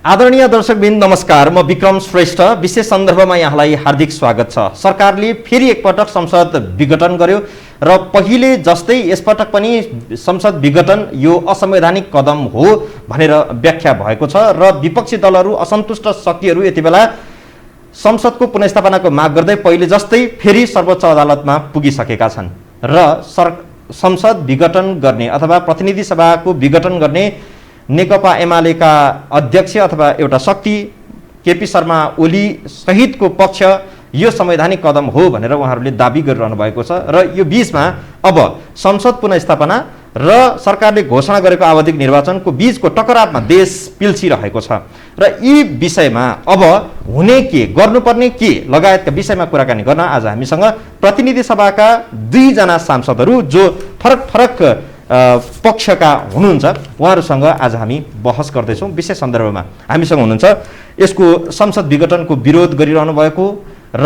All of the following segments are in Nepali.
आदरणीय दर्शकवृन्द नमस्कार। म विक्रम श्रेष्ठ। विशेष सन्दर्भमा यहाँलाई हार्दिक स्वागत छ। सरकारले फेरि एकपटक संसद विघटन गर्यो र पहिले जस्तै यसपटक पनि संसद विघटन यो असंवैधानिक कदम हो भनेर व्याख्या भएको छ र विपक्षी दलहरू असन्तुष्ट शक्तिहरू यतिबेला संसदको पुनर्स्थापनाको माग गर्दै पहिले जस्तै फेरि सर्वोच्च अदालतमा पुगिसकेका छन् र संसद विघटन गर्ने अथवा प्रतिनिधि सभाको विघटन गर्ने नेकपा एमालेका अध्यक्ष अथवा एउटा शक्ति केपी शर्मा ओली सहितको पक्ष यो संवैधानिक कदम हो भनेर उहाँहरूले दाबी गरिरहनु भएको छ र यो बीचमा अब संसद पुनर्स्थापना र सरकारले घोषणा गरेको आवधिक निर्वाचनको बीचको टकरावमा देश पिल्सिरहेको छ र यी विषयमा अब हुने के गर्नुपर्ने के लगायतका विषयमा कुराकानी गर्न आज हामीसँग प्रतिनिधि सभाका दुईजना सांसदहरू जो फरक फरक पक्षका हुनुहुन्छ उहाँहरूसँग आज हामी बहस गर्दैछौँ। विशेष सन्दर्भमा हामीसँग हुनुहुन्छ यसको संसद विघटनको विरोध गरिरहनु भएको र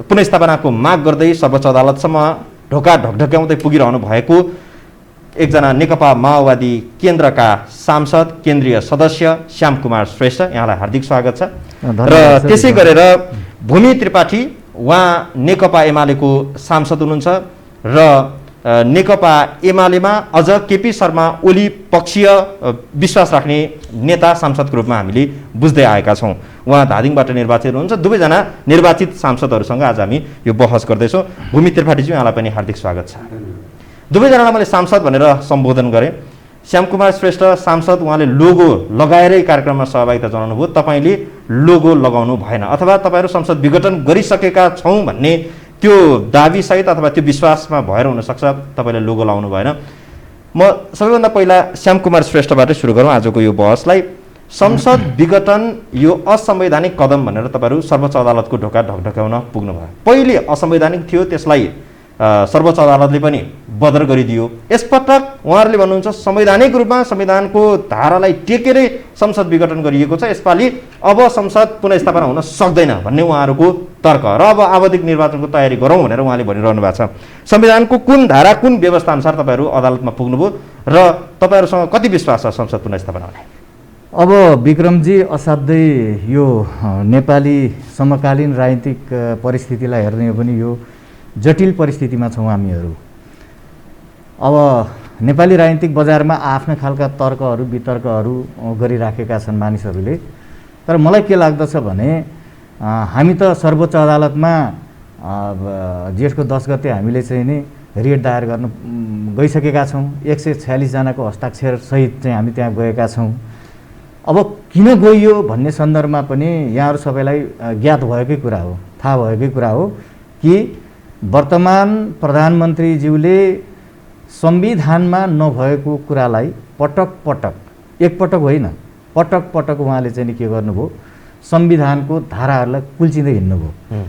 पुनर्स्थापनाको माग गर्दै सर्वोच्च अदालतसम्म ढोका ढकढक्याउँदै पुगिरहनु भएको एकजना नेकपा माओवादी केन्द्रका सांसद केन्द्रीय सदस्य श्याम कुमार श्रेष्ठ, यहाँलाई हार्दिक स्वागत छ। र त्यसै गरेर भूमि त्रिपाठी, उहाँ नेकपा एमालेको सांसद हुनुहुन्छ र नेकपा एमालेमा अझ केपी शर्मा ओली पक्षीय विश्वास राख्ने नेता सांसदको रूपमा हामीले बुझ्दै आएका छौँ। उहाँ धादिङबाट निर्वाचित हुनुहुन्छ। दुवैजना निर्वाचित सांसदहरूसँग आज हामी यो बहस गर्दैछौँ। भूमि त्रिपाठीजी, यहाँलाई पनि हार्दिक स्वागत छ। दुवैजनालाई मैले सांसद भनेर सम्बोधन गरेँ। श्याम कुमार श्रेष्ठ सांसद, उहाँले लोगो लगाएरै कार्यक्रममा सहभागिता जनाउनु भयो। तपाईँले लोगो लगाउनु भएन अथवा तपाईँहरू संसद विघटन गरिसकेका छौँ भन्ने त्यो दाबी सहित अथवा त्यो विश्वासमा भएर हुनसक्छ तपाईँले लोगो लाउनु भएन। म सबैभन्दा पहिला श्याम कुमार श्रेष्ठबाटै सुरु गरौँ आजको यो बहसलाई। संसद विघटन यो असंवैधानिक कदम भनेर तपाईँहरू सर्वोच्च अदालतको ढोका ढकढक्याउन पुग्नुभयो। पहिले असंवैधानिक थियो, त्यसलाई सर्वोच्च अदालतले पनि बदर गरिदियो। यसपटक उहाँहरूले भन्नुहुन्छ संवैधानिक रूपमा संविधानको धारालाई टेकेरै संसद विघटन गरिएको छ, यसपालि अब संसद पुनर्स्थापना हुन सक्दैन भन्ने उहाँहरूको तर्क र अब आवधिक निर्वाचनको तयारी गरौँ भनेर उहाँले भनिरहनु भएको छ। संविधानको कुन धारा कुन व्यवस्था अनुसार तपाईँहरू अदालतमा पुग्नुभयो र तपाईँहरूसँग कति विश्वास छ संसद पुनर्स्थापना हुने? अब विक्रमजी, असाध्यै यो नेपाली समकालीन राजनीतिक परिस्थितिलाई हेर्ने हो भने यो जटिल परिस्थितिमा छौँ हामीहरू। अब नेपाली राजनीतिक बजारमा आफ्ना खालका तर्कहरू वितर्कहरू गरिराखेका छन् मानिसहरूले। तर मलाई के लाग्दछ भने हामी त सर्वोच्च अदालतमा जेठको 10 गते हामीले चाहिँ नि रिट दायर गर्न गइसकेका छौँ। 146 जनाको हस्ताक्षर सहित चाहिँ हामी त्यहाँ गएका छौँ। अब किन गइयो भन्ने सन्दर्भमा पनि यहाँहरू सबैलाई ज्ञात भएकै कुरा हो, थाहा भएकै कुरा हो कि वर्तमान प्रधानमन्त्रीज्यूले संविधानमा नभएको कुरालाई पटक पटक, एकपटक होइन पटक पटक उहाँले चाहिँ के गर्नुभयो, संविधानको धाराहरूलाई कुल्चिँदै हिँड्नुभयो।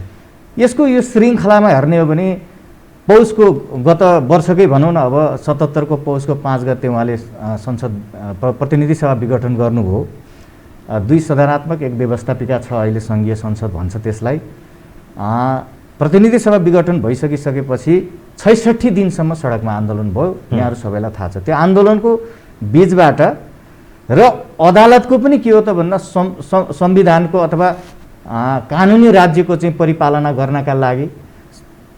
यसको यो श्रृङ्खलामा हेर्ने हो भने पौषको गत वर्षकै भनौँ न, अब 77 को पौषको 5 गते उहाँले संसद प्रतिनिधि सभा विघटन गर्नुभयो। 2 सदनात्मक 1 व्यवस्थापिका छ, अहिले सङ्घीय संसद भन्छ त्यसलाई। प्रतिनिधि सभा विघटन भइसकिसकेपछि 66 दिनसम्म सडकमा आन्दोलन भयो, यहाँहरू सबैलाई थाहा छ। त्यो आन्दोलनको बीचबाट र अदालतको पनि के हो त भन्दा संविधानको अथवा कानुनी राज्यको चाहिँ परिपालना गर्नका लागि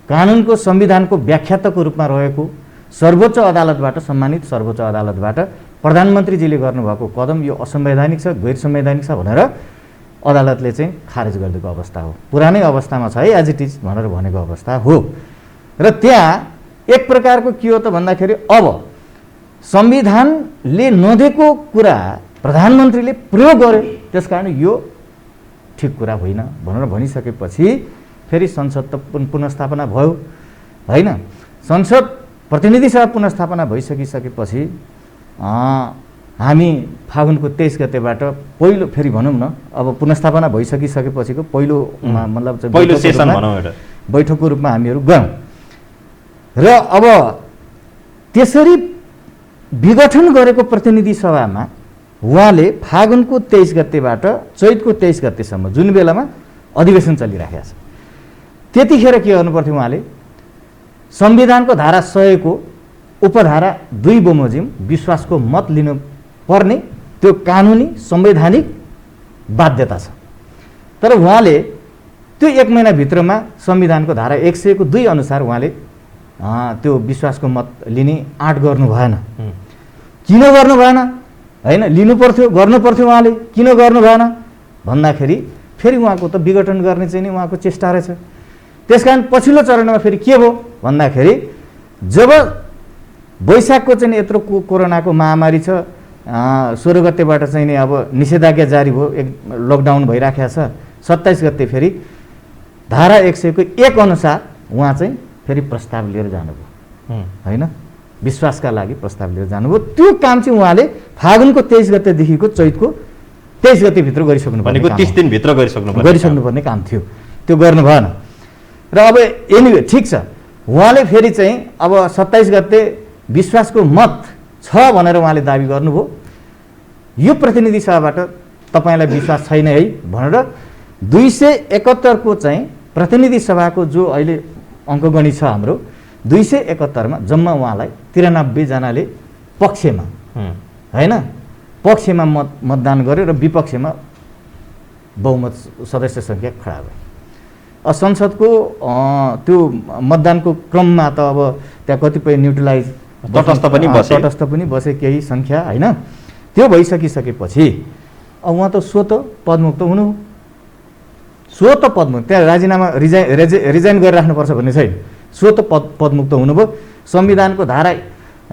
कानुनको संविधानको व्याख्याताको रूपमा रहेको सर्वोच्च अदालतबाट, सम्मानित सर्वोच्च अदालतबाट प्रधानमन्त्रीजीले गर्नुभएको कदम यो असंवैधानिक छ, गैर संवैधानिक छ भनेर अदालतले चाहिँ खारेज गरिदिएको अवस्था हो। पुरानै अवस्थामा छ है, एज इट इज भनेर भनेको अवस्था हो। र त्यहाँ एक प्रकारको के हो त भन्दाखेरि अब संविधानले नदिएको कुरा प्रधानमन्त्रीले प्रयोग गर्यो, त्यसकारण यो ठिक कुरा होइन भनेर भनिसकेपछि फेरि संसद त पुनर्स्थापना भयो होइन। संसद प्रतिनिधि सभा पुनर्स्थापना भइसकिसकेपछि हामी फागुनको 23 गतेबाट पहिलो फेरि भनौँ न, अब पुनर्स्थापना भइसकिसकेपछिको पहिलो मतलब पहिलो सेसन भनौँ एउटा बैठकको रूपमा हामीहरू गयौँ र अब त्यसरी विघटन गरेको प्रतिनिधि सभामा उहाँले फागुनको 23 गतेबाट चैतको 23 गतेसम्म जुन बेलामा अधिवेशन चलिरहेको छ त्यतिखेर के गर्नुपर्थ्यो, उहाँले संविधानको धारा 100 को उपधारा 2 बमोजिम विश्वासको मत लिनु पर्ने त्यो कानुनी संवैधानिक बाध्यता छ। तर उहाँले त्यो 1 महिनाभित्रमा संविधानको धारा 100 को 2 अनुसार उहाँले त्यो विश्वासको मत लिने आँट गर्नु भएन। किन गर्नु भएन हैन, लिनु पर्थ्यो, गर्नु पर्थ्यो, उहाँले किन गर्नु भएन भन्दाखेरि फेरि उहाँको त विघटन गर्ने चाहिँ नि उहाँको चेष्टा रहेछ। त्यसकारण पछिल्लो चरणमा फेरि के भयो भन्दाखेरि जब वैशाखको चाहिँ यत्रो कोरोनाको महामारी छ, 16 गतेबाट चाहिँ नि अब निषेधाज्ञा जारी भयो, लकडाउन भइराखेको छ, 27 गते फेरि धारा 100 को 1 अनुसार उहाँ चाहिँ फेरि प्रस्ताव लिएर जानुभयो हैन, विश्वासका लागि प्रस्ताव लिएर जानुभयो। त्यो काम चाहिँ उहाँले फागुनको 23 गतेदेखिको चैतको 23 गतेभित्र गरिसक्नु भनेको 30 दिनभित्र गरिसक्नुपर्ने काम थियो, त्यो गर्नु भएन। र अब एनिवे ठिक छ, उहाँले फेरि चाहिँ अब 27 गते विश्वासको मत छ भनेर उहाँले दाबी गर्नुभयो। यो प्रतिनिधि सभाबाट तपाईँलाई विश्वास छैन है भनेर 271 को चाहिँ प्रतिनिधि सभाको जो अहिले अङ्कगणित छ हाम्रो 271 मा जम्मा उहाँलाई 93 जनाले पक्षमा हैन, पक्षमा मतदान गर्यो र विपक्षमा बहुमत सदस्य सङ्ख्या खडा भयो। संसदको त्यो मतदानको क्रममा त अब त्यहाँ कतिपय न्युट्रलाइज तटस्थ पनि बसे केही सङ्ख्या हैन। त्यो भइसकिसकेपछि उहाँ त स्वत पदमुक्त हुनु, स्वत पदमुक्त, त्यहाँ राजीनामा रिजाइन गरिराख्नुपर्छ भन्ने छैन, स्वत पदमुक्त हुनुभयो। संविधानको धारा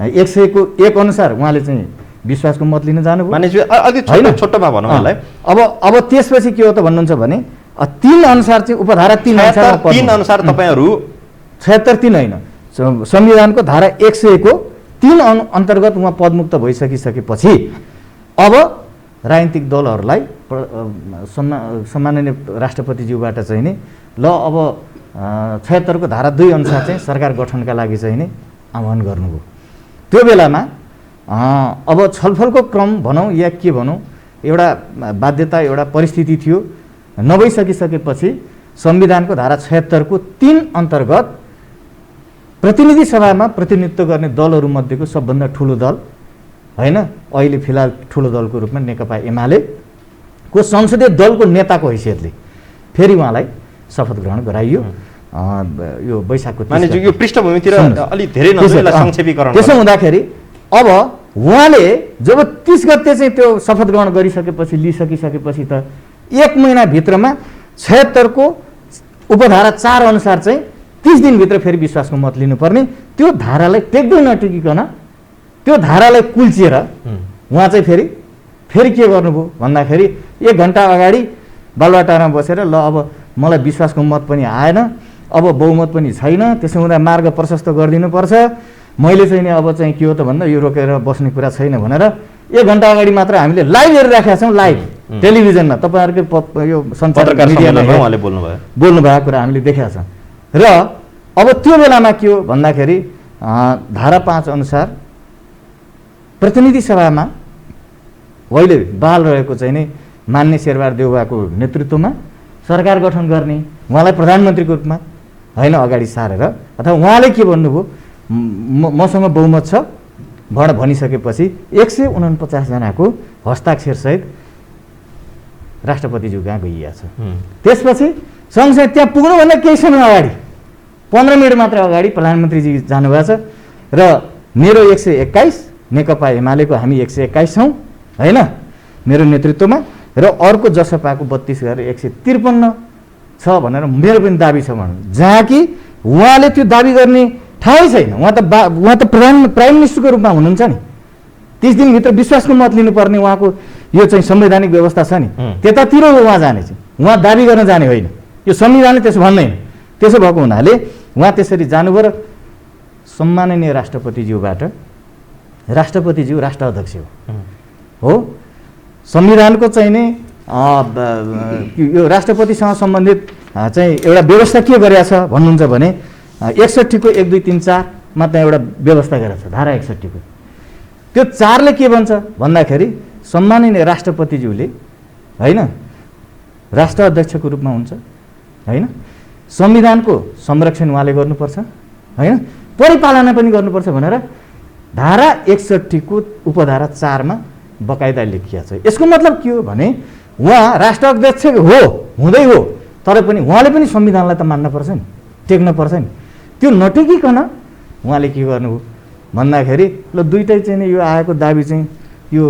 100 को 1 अनुसार उहाँले चाहिँ विश्वासको मत लिन जानुभयो। अलि छोटोमा भनौँ यसलाई। अब त्यसपछि के हो त भन्नुहुन्छ भने 3 अनुसार चाहिँ उपधारा 3 अनुसार तपाईहरु 76 होइन, संविधानको धारा 100 को 3 अन्तर्गत उहाँ पदमुक्त भइसकिसकेपछि अब राजनीतिक दलहरूलाई सम्माननीय राष्ट्रपतिज्यूबाट चाहिँ नि ल अब 76 को धारा 2 अनुसार चाहिँ सरकार गठनका लागि चाहिँ नि आह्वान गर्नुभयो। त्यो बेलामा अब छलफलको क्रम भनौँ या के भनौँ, एउटा बाध्यता, एउटा परिस्थिति थियो। नभइसकिसकेपछि संविधानको धारा 76 को 3 अन्तर्गत प्रतिनिधि सभामा प्रतिनिधित्व गर्ने दलहरू मध्येको सबभन्दा ठुलो दल हैन, अहिले फिलहाल ठुलो दलको रूपमा नेकपा एमाले को संसदीय दलको नेताको हैसियतले फेरि उहाँलाई शपथ ग्रहण गराइयो। यो वैशाखको यो पृष्ठभूमितिर अलि धेरै नजरलाई संक्षेपीकरण। त्यसो हुँदाखेरि अब उहाँले जब 30 गते चाहिँ त्यो शपथ ग्रहण गरिसकेपछि लिइसकिसकेपछि त 1 महिनाभित्रमा 76 को उपधारा 4 अनुसार चाहिँ 30 दिनभित्र फेरि विश्वासको मत लिनुपर्ने, त्यो धारालाई टेक्दै नटेकिकन त्यो धारालाई कुल्चिएर उहाँ चाहिँ फेरि के गर्नुभयो भन्दाखेरि 1 घन्टा अगाडि बालुवाटारमा बसेर ल अब मलाई विश्वासको मत पनि आएन, अब बहुमत पनि छैन, त्यसो हुँदा मार्ग प्रशस्त गरिदिनुपर्छ, मैले चाहिँ नि अब चाहिँ के हो त भन्दा यो रोकेर बस्ने कुरा छैन भनेर 1 घन्टा अगाडि मात्र हामीले लाइभ हेरिराखेका छौँ, लाइभ टेलिभिजनमा तपाईँहरूको यो सञ्चार मिडियामा उहाँले बोल्नु भएको कुरा हामीले देखेका छौँ। र अब त्यो बेलामा के हो भन्दाखेरि धारा 5 अनुसार प्रतिनिधि सभामा अहिले बहाल रहेको चाहिँ नि मान्य शेरबहादुर देउवाको नेतृत्वमा सरकार गठन गर्ने, उहाँलाई प्रधानमन्त्रीको रूपमा हैन अगाडि सारेर, अथवा उहाँले के भन्नुभयो मसँग बहुमत छ भनिसकेपछि 149 जनाको हस्ताक्षरसहित राष्ट्रपतिज्यू कहाँ गइएको छ। त्यसपछि सँगसँगै त्यहाँ पुग्नुभन्दा केही समय अगाडि 15 मिनट मात्र अगाडि प्रधानमन्त्रीजी जानुभएको छ र मेरो 121, नेकपा एमालेको हामी 121 छौँ हैन मेरो नेतृत्वमा, र अर्को जसपाको 32 गरेर 153 छ भनेर मेरो पनि दाबी छ भन्नु, जहाँ कि उहाँले त्यो दाबी गर्ने ठाउँ छैन। उहाँ त प्राइम मिनिस्टरको रूपमा हुनुहुन्छ नि, 30 दिनभित्र विश्वासको मत लिनुपर्ने उहाँको यो चाहिँ संवैधानिक व्यवस्था छ नि, त्यतातिर उहाँ जाने चाहिँ, उहाँ दाबी गर्न जाने होइन, यो संविधानले त्यसो भन्दैन। त्यसो भएको हुनाले उहाँ त्यसरी जानुभयो र सम्माननीय राष्ट्रपतिज्यूबाट, राष्ट्रपतिज्यू राष्ट्र अध्यक्ष हो, संविधानको चाहिँ नि यो राष्ट्रपतिसँग सम्बन्धित चाहिँ एउटा व्यवस्था के गरेको छ भन्नुहुन्छ भने 61 को 1, 2, 3, 4 मा त एउटा व्यवस्था गरेको छ धारा 61 को। त्यो 4 ले के भन्छ भन्दाखेरि सम्माननीय राष्ट्रपतिज्यूले हैन राष्ट्र अध्यक्षको रूपमा हुन्छ हैन, संविधानको संरक्षण उहाँले गर्नुपर्छ हैन, परिपालना पनि गर्नुपर्छ भनेर धारा 61 को उपधारा 4 मा बकाइदा लेखिएको छ। यसको मतलब के हो भने उहाँ राष्ट्र अध्यक्ष हो हुँदै हो, तर पनि उहाँले पनि संविधानलाई त मान्न पर्छ नि, टेक्न पर्छ नि। त्यो नटेकिकन उहाँले के गर्नुभयो भन्दाखेरि ल दुइटै चाहिँ नि यो आएको दाबी चाहिँ यो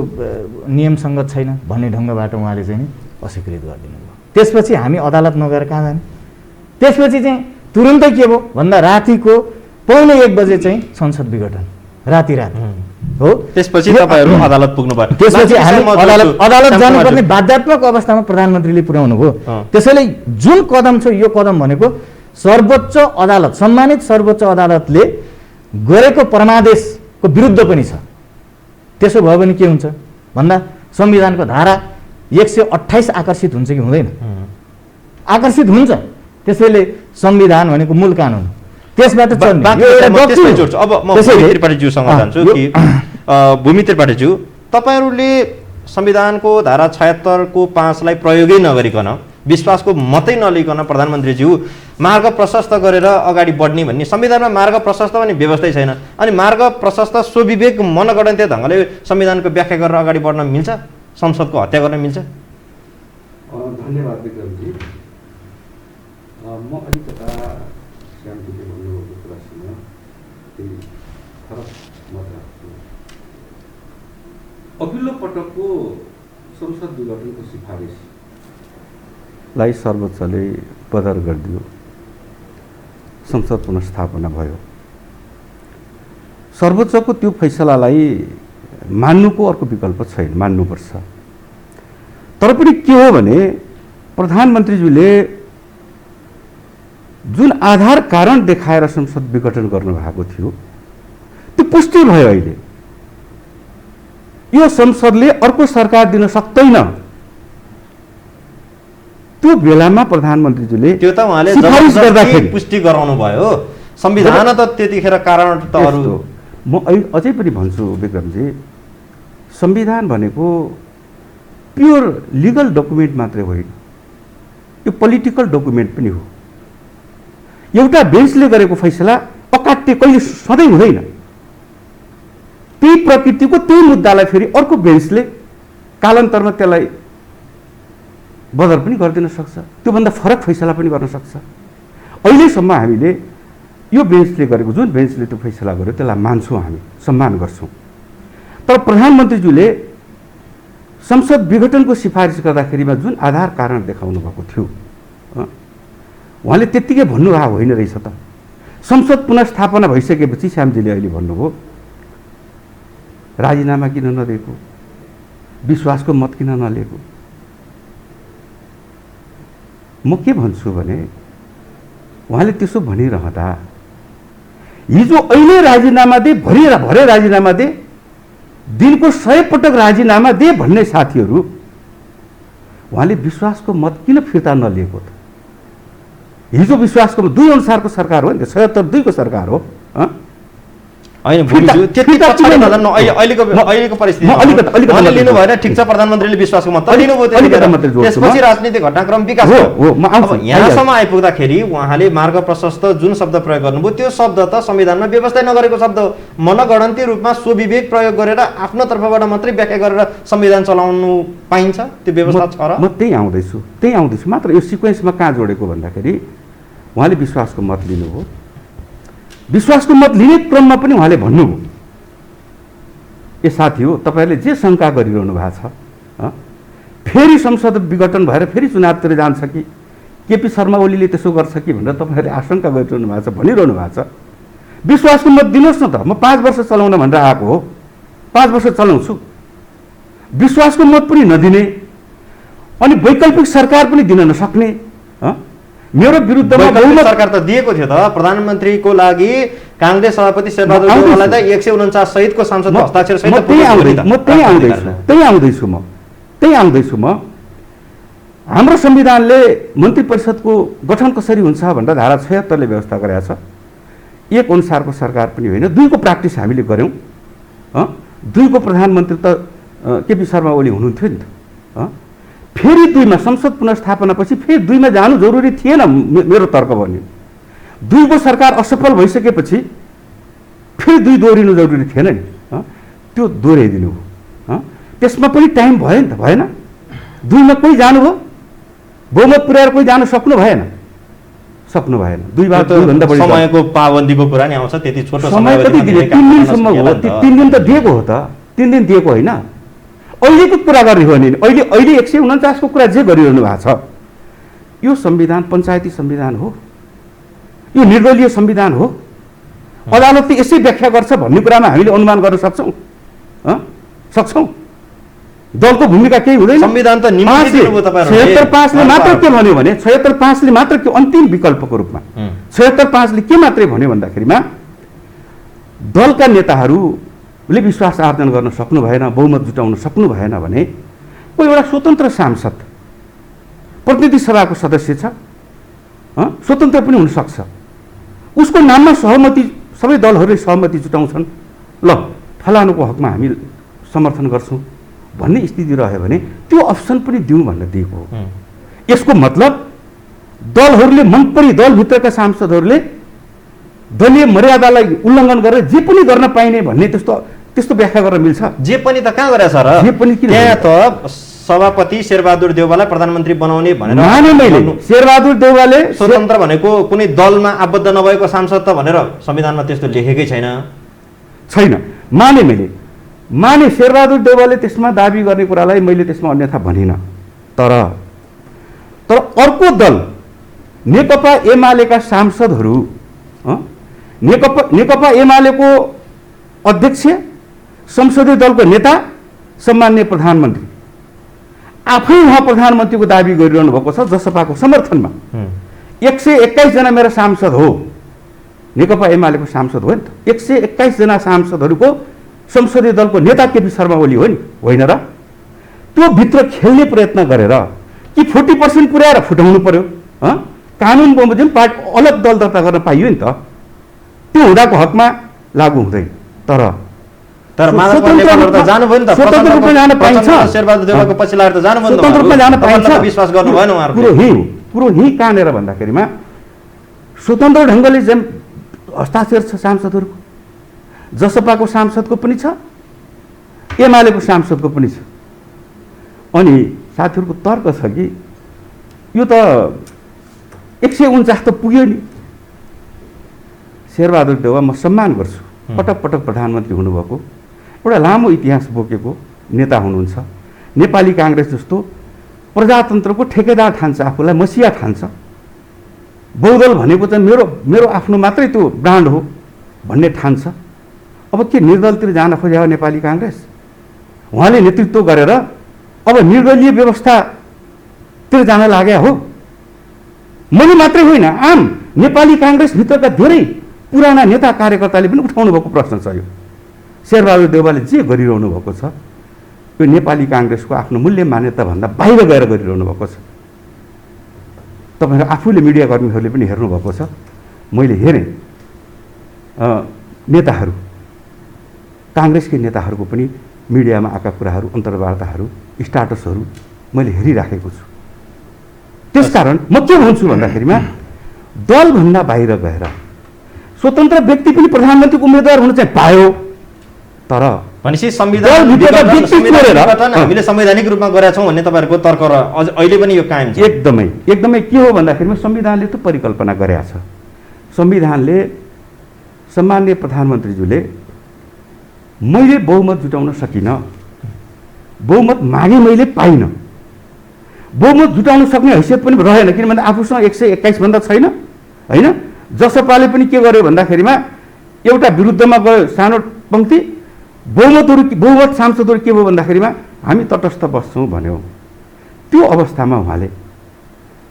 नियमसँग छैन भन्ने ढङ्गबाट उहाँले चाहिँ नि अस्वीकृत गरिदिनु भयो। त्यसपछि हामी अदालत नगएर कहाँ जाने? त्यसपछि चाहिँ तुरुन्तै के भयो भन्दा रातिको 1:45 बजे चाहिँ संसद विघटन, राति हो। त्यसपछि तपाईहरु अदालत पुग्नु भयो। त्यसपछि हामी अदालत जानुपर्ने बाध्यात्मक अवस्थामा प्रधानमन्त्रीले पुर्याउनु भयो। त्यसैले जुन कदम छ यो कदम भनेको सर्वोच्च अदालत, सम्मानित सर्वोच्च अदालतले गरेको परमादेशको विरुद्ध पनि छ। त्यसो भयो भने के हुन्छ भन्दा संविधानको धारा 128 आकर्षित हुन्छ कि हुँदैन? आकर्षित हुन्छ। त्यसैले संविधान भनेको मूल कानुन, त्यसबाट चल्ने। अब म भूमि त्रिपाठीज्यूसँग जान्छु कि भूमि त्रिपाठीज्यू, तपाईहरुले संविधानको धारा 76 को 5 लाई प्रयोगै नगरिकन, विश्वासको मतै नलिकन प्रधानमन्त्रीज्यू मार्ग प्रशस्त गरेर अगाडि बढ्ने भन्ने, संविधानमा मार्ग प्रशस्त भन्ने व्यवस्थै छैन, अनि मार्ग प्रशस्त स्वविवेक मनगणन्य ढङ्गले संविधानको व्याख्या गरेर अगाडि बढ्न मिल्छ? संसदको हत्या गर्न मिल्छ? धन्यवाद विक्रमजी। म अलिकता श्यामजीले भन्नुभएको कुरासँग केही फरक मत राख्छु। अघिल्लो पटकको संसद विघटनको सिफारिसलाई सर्वोच्चले बदर गरिदियो, संसद पुनर्स्थापना भयो। सर्वोच्चको त्यो फैसलालाई मान्नुको अर्को विकल्प छैन, मान्नुपर्छ। तर पनि के हो भने प्रधानमन्त्रीज्यूले जुन आधार कारण देखाएर संसद विघटन गर्नुभएको थियो त्यो पुष्टि भयो। अहिले यो संसदले अर्को सरकार दिन सक्दैन। त्यो बेलामा प्रधानमन्त्रीज्यूले त्यो त उहाँले जबरजस्ती पुष्टि गराउनु भयो। संविधान त त्यतिखेर कारण त अरु। म अझै पनि भन्छु विक्रमजी, संविधान भनेको प्योर लिगल डकुमेन्ट मात्रै होइन, यो पोलिटिकल डकुमेन्ट पनि हो। एउटा बेन्चले गरेको फैसला अकाट्य कहिले सधैँ हुँदैन। त्यही प्रकृतिको त्यही मुद्दालाई फेरि अर्को बेन्चले कालान्तरमा त्यसलाई बदर पनि गरिदिन सक्छ, त्योभन्दा फरक फैसला पनि गर्न सक्छ। अहिलेसम्म हामीले यो बेन्चले गरेको, जुन बेन्चले त्यो फैसला गर्यो त्यसलाई मान्छौँ, हामी सम्मान गर्छौँ। तर प्रधानमन्त्रीज्यूले संसद विघटनको सिफारिस गर्दाखेरिमा जुन आधार कारण देखाउनु भएको थियो, उहाँले त्यत्तिकै भन्नुभएको होइन रहेछ त। संसद पुनर्स्थापना भइसकेपछि श्यामजीले अहिले भन्नुभयो राजीनामा किन नदिएको, विश्वासको मत किन नलिएको। म के भन्छु भने उहाँले त्यसो भनिरहँदा हिजो अहिले राजीनामा दे, भरे राजीनामा दे, दिनको 100 पटक राजीनामा दे भन्ने साथीहरू उहाँले विश्वासको मत किन फिर्ता नलिएको त? हिजो विश्वासको 2 अनुसारको सरकार हो नि, 76 को सरकार हो। हैन बुझ्यो, त्यति पछाडि नजान्न। अहिलेको परिस्थिति उहाँले लिनु भएन, ठिक छ, प्रधानमन्त्रीले विश्वासको मत लिनु भयो, त्यसपछि राजनीतिक घटनाक्रम विकास भयो। अब यहाँसम्म आइपुग्दाखेरि उहाँले मार्ग प्रशस्त जुन शब्द प्रयोग गर्नुभयो त्यो शब्द त संविधानमा व्यवस्था नगरेको शब्द हो। मनगणन्ती रूपमा स्वविवेक प्रयोग गरेर आफ्नो तर्फबाट मात्रै व्याख्या गरेर संविधान चलाउनु पाइन्छ, त्यो व्यवस्था छ र? म त्यही आउँदैछु मात्र। यो सिक्वेन्समा कहाँ जोडेको भन्दाखेरि उहाँले विश्वासको मत लिनुभयो, विश्वासको मत लिने क्रममा पनि उहाँले भन्नुभयो ए साथी हो, तपाईहरुले जे शंका गरिरहनु भएको छ, फेरि संसद विघटन भएर फेरि चुनावतिर जान्छ कि केपी शर्मा ओलीले त्यसो गर्छ कि भनेर तपाईहरुले आशंका गरिरहनु भएको छ, भनिरहनु भएको छ। विश्वासको मत दिनुहोस् न त, म 5 वर्ष चलाउन भनेर आएको हो, 5 वर्ष चलाउँछु। विश्वासको मत पनि नदिने अनि वैकल्पिक सरकार पनि दिन नसक्ने, मेरो विरुद्धमा बहुमत सरकार त दिएको थियो त। प्रधानमन्त्रीको लागि कांग्रेस सभापति शेरबहादुर देउवालाई त 149 सहितको सांसदको हस्ताक्षर सहित त्यही आउँदैछु म। हाम्रो संविधानले मन्त्री परिषदको गठन कसरी हुन्छ भनेर धारा 76 ले व्यवस्था गरेको छ। 1 अनुसारको सरकार पनि होइन, 2 को प्र्याक्टिस हामीले गर्यौं। 2 को प्रधानमन्त्री त केपी शर्मा ओली हुनुहुन्थ्यो नि त। फेरि 2 मा संसद पुनर्स्थापनापछि फेरि 2 मा जानु जरुरी थिएन, मेरो तर्क भन्यो। 2 को सरकार असफल भइसकेपछि फेरि 2 दोहोरिनु जरुरी थिएन नि, त्यो दोहोर्याइदिनु हो। त्यसमा पनि टाइम भयो नि त, भएन? 2 मा कोही जानुभयो, बहुमत पुर्याएर कोही जान सक्नु भएन। 2 बार 2 भन्दा बढी समयको पाबन्दीको कुरा नि आउँछ। त्यति छोटो समय कति दिने? 3 दिनसम्म हो। 3 दिन त दिएको हो त, 3 दिन दिएको होइन। अहिलेको कुरा गर्ने हो नि, अहिले 149 को कुरा जे गरिरहनु भएको छ, यो संविधान पञ्चायती संविधान हो, यो निर्दलीय संविधान हो। अदालतले यसै व्याख्या गर्छ भन्ने कुरामा हामीले अनुमान गर्न सक्छौँ? सक्छौँ? दलको भूमिका केही हुँदैन। संविधान त निम्ति दिनुभयो तपाईहरुले। 76(5) ले मात्र के भन्यो भने 76(5) ले मात्र के अन्तिम विकल्पको रूपमा 76(5) ले के मात्रै भन्यो भन्दाखेरिमा दलका नेताहरूले विश्वास आर्जन गर्न सक्नु भएन, बहुमत जुटाउन सक्नु भएन भने कोही एउटा स्वतन्त्र सांसद प्रतिनिधि सभाको सदस्य छ, स्वतन्त्र पनि हुन सक्छ, उसको नाममा सहमति सबै दलहरूले सहमति जुटाउँछन्, ल फलानुको हकमा हामी समर्थन गर्छौँ भन्ने स्थिति रह्यो भने त्यो अप्सन पनि दिउँ भनेर दिएको हो। यसको मतलब दलहरूले मनपरी दलभित्रका सांसदहरूले दलीय मर्यादालाई उल्लङ्घन गरेर जे पनि गर्न पाइने भन्ने त्यस्तो व्याख्या गर्न मिल्छ? जे पनि त कहाँ गरेछ र? जे पनि किन? त्यहाँ त सभापति शेरबहादुर देउवालाई प्रधानमन्त्री बनाउने भनेर माने मैले शेरबहादुर देउवाले स्वतन्त्र भनेको कुनै दलमा आबद्ध नभएको सांसद त भनेर संविधानमा त्यस्तो लेखेकै छैन। माने शेरबहादुर देउवाले त्यसमा दाबी गर्ने कुरालाई मैले त्यसमा अन्यथा भनिनँ। तर अर्को दल नेकपा एमालेका सांसदहरू, नेकपा एमालेको अध्यक्ष, संसदीय दलको नेता, सम्माननीय प्रधानमन्त्री आफै उहाँ प्रधानमन्त्रीको दाबी गरिरहनु भएको छ जसपाको समर्थनमा। 121 जना मेरा सांसद हो, नेकपा एमालेको सांसद हो नि त। 121 जना सांसदहरूको संसदीय दलको नेता केपी शर्मा ओली हो नि, होइन र? त्यो भित्र खेल्ने प्रयत्न गरेर कि 40% पुर्याएर फुटाउनु पर्यो, कानुन बमोजिम पार्टी अलग दल दर्ता गर्न पाइयो नि त। त्यो हुँदाको हकमा लागू हुँदैन। तर स्वतन्त्र त जानु भयो नि त, स्वतन्त्र रूपमा जान पाइन्छ, शेरबहादुर देउवाको पछि लागेर त जानु भयो नि त, स्वतन्त्र रूपमा जान पाइन्छ। विश्वास गर्नु भएन उहाँहरूले। कुरो यही कहाँनिर भन्दाखेरिमा स्वतन्त्र ढङ्गले हस्ताक्षर छ सांसदहरूको, जसपाको सांसदको पनि छ, एमालेको सांसदको पनि छ। अनि साथीहरूको तर्क छ कि यो त 149 त पुग्यो नि। शेरबहादुर देउवा म सम्मान गर्छु, पटक पटक प्रधानमन्त्री हुनुभएको, एउटा लामो इतिहास बोकेको नेता हुनुहुन्छ। नेपाली काङ्ग्रेस जस्तो प्रजातन्त्रको ठेकेदार ठान्छ, आफूलाई मसिया ठान्छ। बहुदल भनेको चाहिँ मेरो आफ्नो मात्रै त्यो ब्रान्ड हो भन्ने ठान्छ। अब के निर्दलतिर जान खोज्यो नेपाली काङ्ग्रेस? उहाँले नेतृत्व गरेर अब निर्दलीय व्यवस्थातिर जान लाग्या हो। मैले मात्रै होइन, आम नेपाली काङ्ग्रेसभित्रका धेरै पुराना नेता कार्यकर्ताले पनि उठाउनु भएको प्रश्न छ। यो शेरबहादुर देउवाले जे गरिरहनु भएको छ यो नेपाली काङ्ग्रेसको आफ्नो मूल्य मान्यताभन्दा बाहिर गएर गरिरहनु भएको छ। तपाईँहरू आफूले मिडियाकर्मीहरूले पनि हेर्नुभएको छ। मैले हेरेँ नेताहरू, काङ्ग्रेसकै नेताहरूको पनि मिडियामा आएका कुराहरू, अन्तर्वार्ताहरू, स्टाटसहरू मैले हेरिराखेको छु। त्यसकारण म के भन्छु भन्दाखेरिमा दलभन्दा बाहिर गएर स्वतन्त्र व्यक्ति पनि प्रधानमन्त्रीको उम्मेदवार हुन चाहिँ पायो। तर भनेपछि हामीले संवैधानिक रूपमा गरेका छौँ भन्ने तपाईँहरूको तर्क र अहिले पनि यो कायम छ? एकदमै के हो भन्दाखेरिमा संविधानले त परिकल्पना गरेका छ। संविधानले सम्माननीय प्रधानमन्त्रीज्यूले मैले बहुमत जुटाउन सकिनँ, बहुमत मागे मैले पाइनँ, बहुमत जुटाउन सक्ने हैसियत पनि रहेन, किनभने आफूसँग 121 भन्दा छैन, होइन? जसपाले पनि के गर्यो भन्दाखेरिमा एउटा विरुद्धमा गयो सानो पंक्ति, बहुमत सांसदहरू के भयो भन्दाखेरिमा हामी तटस्थ बस्छौँ भन्यो। त्यो अवस्थामा उहाँले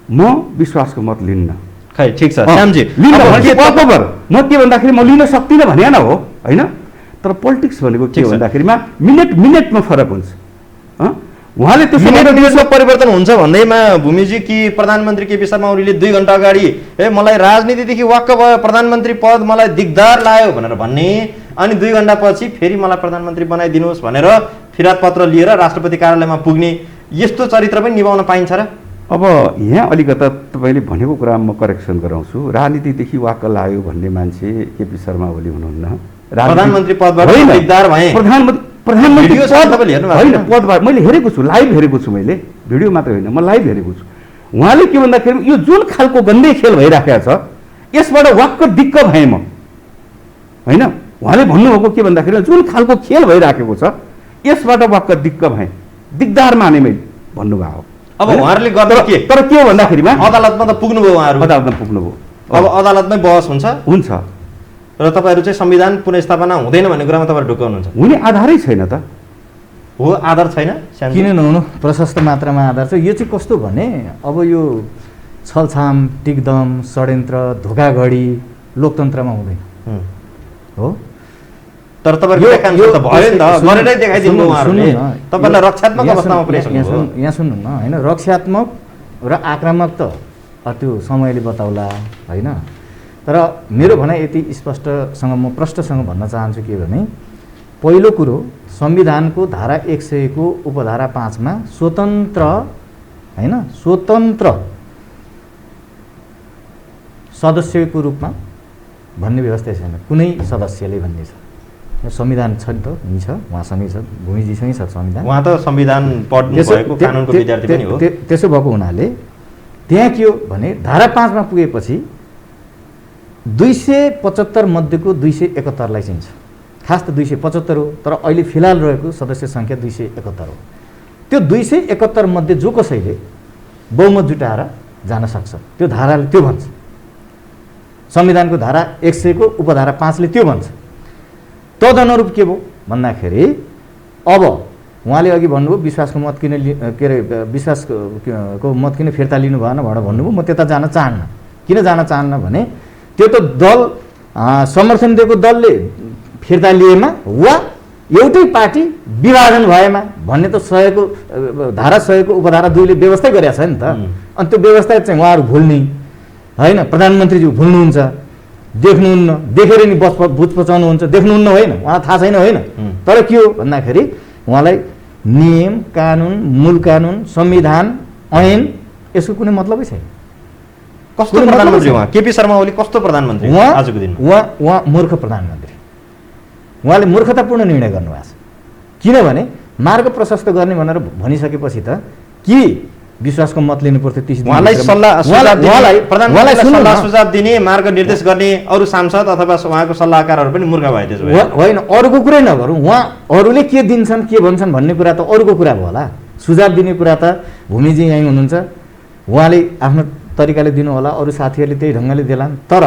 म विश्वासको मत लिन्न। खै ठिक छ श्यामजी, म के भन्दाखेरि म लिन सक्दिनँ भने न हो, होइन? तर पोलिटिक्स भनेको के भन्दाखेरिमा मिनेटमा फरक हुन्छ। उहाँले त्यो मिनेटमा परिवर्तन हुन्छ भन्दैमा भूमिजी कि प्रधानमन्त्री केपी शर्मा ओलीले 2 घण्टा अगाडि मलाई राजनीतिदेखि वाक्क भयो, प्रधानमन्त्री पद मलाई दिगदार लाग्यो भनेर भन्ने, अनि 2 घण्टा पछि फेरि मलाई प्रधानमन्त्री बनाइदिनुहोस् भनेर फिराद पत्र लिएर राष्ट्रपति कार्यालयमा पुग्ने, यस्तो चरित्र पनि निभाउन पाइन्छ र? अब यहाँ अलिकता तपाईँले भनेको कुरा म करेक्सन गराउँछु। राजनीतिदेखि वाक्क लाग्यो भन्ने मान्छे केपी शर्मा ओली हुनुहुन्न। प्रधानमन्त्री पदबाट दिगदार भए, प्रधानमन्त्री भिडियो छ तपाईँले हेर्नु भएको होइन, छैन? पदबाट मैले हेरेको छु, लाइभ हेरेको छु मैले, भिडियो मात्र होइन, म लाइभ हेरेको छु। उहाँले के भन्दाखेरि यो जुन खालको गन्दै खेल भइराखेको छ यसबाट वाक्क दिक्क भएँ म, होइन। उहाँले भन्नुभएको के भन्दाखेरि जुन खालको खेल भइराखेको छ यसबाट वाक्क दिक्क भएँ, दिगदार माने मैले भन्नुभएको हो। अब उहाँहरूले गर्दा के? तर के हो भन्दाखेरिमा अदालतमा त पुग्नुभयो उहाँहरू, अदालतमा पुग्नुभयो, अब अदालतमै बहस हुन्छ हुन्छ, र तपाईँहरू चाहिँ संविधान पुनर्स्थापना हुँदैन भन्ने कुरामा तपाईँहरू ढुक्काउनुहुन्छ। हुने आधारै छैन त। हो, आधार छैन श्यामजी? किन नहुनु, प्रशस्त मात्रामा आधार छ। यो चाहिँ कस्तो भने अब यो छलछाम, टिकदम, षड्यन्त्र, धोकाधडी लोकतन्त्रमा हुँदैन हुँ। हो। तर तपाईँहरूको एकांश त भयो नि त, गरेरै देखाइदिनु उहाँहरूले। सुन्नु न, तपाईँलाई रक्षात्मक यहाँ अवस्थामा सुन्नु- पुर्याइसक्नु भयो। यहाँ सुन्नु न, होइन, रक्षात्मक र आक्रामक त त्यो समयले बताउला, होइन। तर मेरो भनाइ यति स्पष्टसँग म प्रष्टसँग भन्न चाहन्छु के भने पहिलो कुरो संविधानको धारा 100 को उपधारा 5 मा स्वतन्त्र, होइन, स्वतन्त्र सदस्यको रूपमा भन्ने व्यवस्था छैन, कुनै सदस्यले भन्ने छ। संविधान छ नि त, यहीँ छ, उहाँसँगै छ, भूमिजीसँगै छ संविधान। उहाँ त संविधान पढ्नु भएको कानुनको विद्यार्थी पनि हो। त्यसो भएको हुनाले त्यहाँ के हो भने धारा 5 मा पुगेपछि 275 मध्येको 271 लाई चाहिन्छ। खास त 275 हो, तर अहिले फिलहाल रहेको सदस्य सङ्ख्या 271 हो। त्यो 271 मध्ये जो कसैले बहुमत जुटाएर जान सक्छ, त्यो धाराले त्यो भन्छ। संविधानको धारा 100 को उपधारा 5 ले त्यो भन्छ। तदनुरूप के भयो भन्दाखेरि अब उहाँले अघि भन्नुभयो विश्वासको मत किन के अरे विश्वासको मत किन फिर्ता लिनु भएन भनेर भन्नुभयो। म त्यता जान चाहन्न। किन जान चाहन्न भने त्यो त दल समर्थन दिएको दलले फिर्ता लिएमा वा एउटै पार्टी विभाजन भएमा भन्ने त 100 को धारा 100 को उपधारा 2 ले व्यवस्था गरेका छ नि त। अनि त्यो व्यवस्था चाहिँ उहाँहरू भुल्ने, होइन, प्रधानमन्त्रीज्यू भुल्नुहुन्छ, देख्नुहुन्न, देखेर नि बुझ पचाउनुहुन्छ, देख्नुहुन्न, होइन, उहाँलाई थाहा छैन, होइन। तर के हो भन्दाखेरि उहाँलाई नियम कानुन, मूल कानुन, संविधान, ऐन यसको कुनै मतलबै छैन। कस्तो प्रधानमन्त्री उहाँ? केपी शर्मा ओली कस्तो प्रधानमन्त्री आजको दिनमा? उहाँ मूर्ख प्रधानमन्त्री। उहाँले मूर्खतापूर्ण निर्णय गर्नुभएको छ। किनभने मार्ग प्रशस्त गर्ने भनेर भनिसकेपछि त के विश्वासको मत लिनु पर्थ्यो 30 दिन। उहाँलाई उहाँलाई सल्लाह सुझाव दिने, मार्ग निर्देश गर्ने अरू सांसद अथवा उहाँको सल्लाहकारहरू पनि मूर्ख भए त्यसो भए? होइन, अरूको कुरै नगरौँ, उहाँ अरूले के दिन्छन् के भन्छन् भन्ने कुरा त अरूको कुरा भयो होला। सुझाव दिने कुरा त भूमिजी यहीँ हुनुहुन्छ, उहाँले आफ्नो तरिकाले दिनु होला, अरू साथीहरूले त्यही ढङ्गले देलान्। तर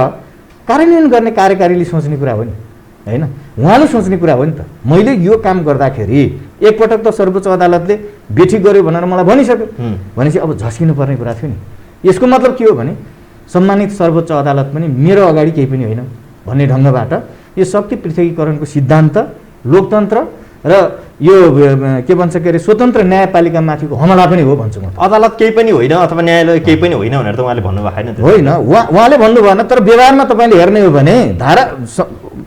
कार्यान्वयन गर्ने कार्यकारीले सोच्ने कुरा हो नि, होइन, उहाँले सोच्ने कुरा हो नि त। मैले यो काम गर्दाखेरि एकपटक त सर्वोच्च अदालतले बेठिक गर्यो भनेर मलाई भनिसक्यो। भनेपछि अब झस्किनु पर्ने कुरा थियो नि। यसको मतलब के हो भने सम्मानित सर्वोच्च अदालत पनि मेरो अगाडि केही पनि होइन भन्ने ढङ्गबाट यो शक्ति पृथकीकरणको सिद्धान्त, लोकतन्त्र र यो के भन्छ के अरे स्वतन्त्र न्यायपालिकामाथिको हमला पनि हो भन्छु म। अदालत केही पनि होइन अथवा न्यायालय केही पनि होइन भनेर त उहाँले भन्नुभएको छैन। होइन, उहाँले भन्नु भएन, तर व्यवहारमा तपाईँले हेर्ने हो भने धारा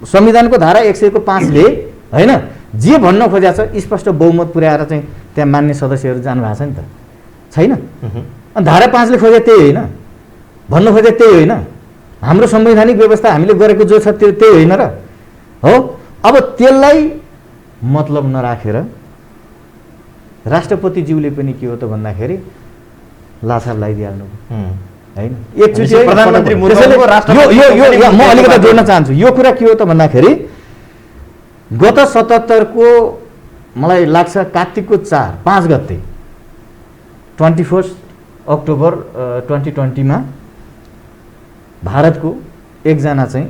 संविधानको धारा 100 को 5 ले, होइन, जे भन्न खोजेको छ स्पष्ट बहुमत पुर्याएर चाहिँ त्यहाँ मान्ने सदस्यहरू जानुभएको छ नि त, छैन? अनि धारा 5 ले खोजे त्यही होइन, भन्नु खोजे त्यही होइन। हाम्रो संवैधानिक व्यवस्था हामीले गरेको जो छ त्यो त्यही होइन र हो। अब त्यसलाई मतलब नराखेर राष्ट्रपतिज्यूले पनि के हो त भन्दाखेरि लाछा लगाइदिइहाल्नु, होइन। एकचोटि प्रधानमन्त्री म अलिकति जोड्न चाहन्छु। यो कुरा के हो त भन्दाखेरि गत 77 को मलाई लाग्छ कार्तिकको 5 गते 21 अक्टोबर 2020 मा भारतको एकजना चाहिँ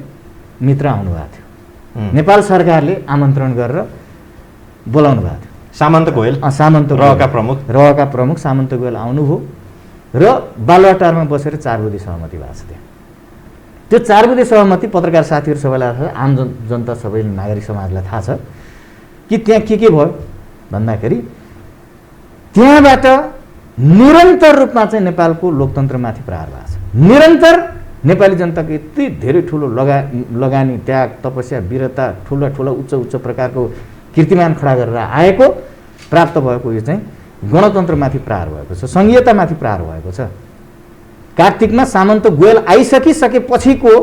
मित्र आउनुभएको थियो। नेपाल सरकारले आमन्त्रण गरेर बोलाउनु भएको थियो। सामन्त गोयल, रहका प्रमुख सामन्त गोयल आउनुभयो र बालुवाटारमा बसेर 4 बुँदे सहमति भएको छ। त्यो 4 बुँदे सहमति पत्रकार साथीहरू सबैलाई थाहा छ, आम जनता सबै नागरिक समाजलाई थाहा छ कि त्यहाँ के भयो भन्दाखेरि त्यहाँबाट निरन्तर रूपमा चाहिँ नेपालको लोकतन्त्रमाथि प्रहार भएको छ। निरन्तर नेपाली जनताको यति धेरै ठुलो लगानी, त्याग, तपस्या, वीरता, ठुला उच्च प्रकारको कीर्तिमान खडा गरेर आएको प्राप्त भएको यो चाहिँ गणतन्त्रमाथि प्रहार भएको छ, संघीयतामाथि प्रहार भएको छ। कार्तिकमा सामन्त गोयल आइसकेपछिको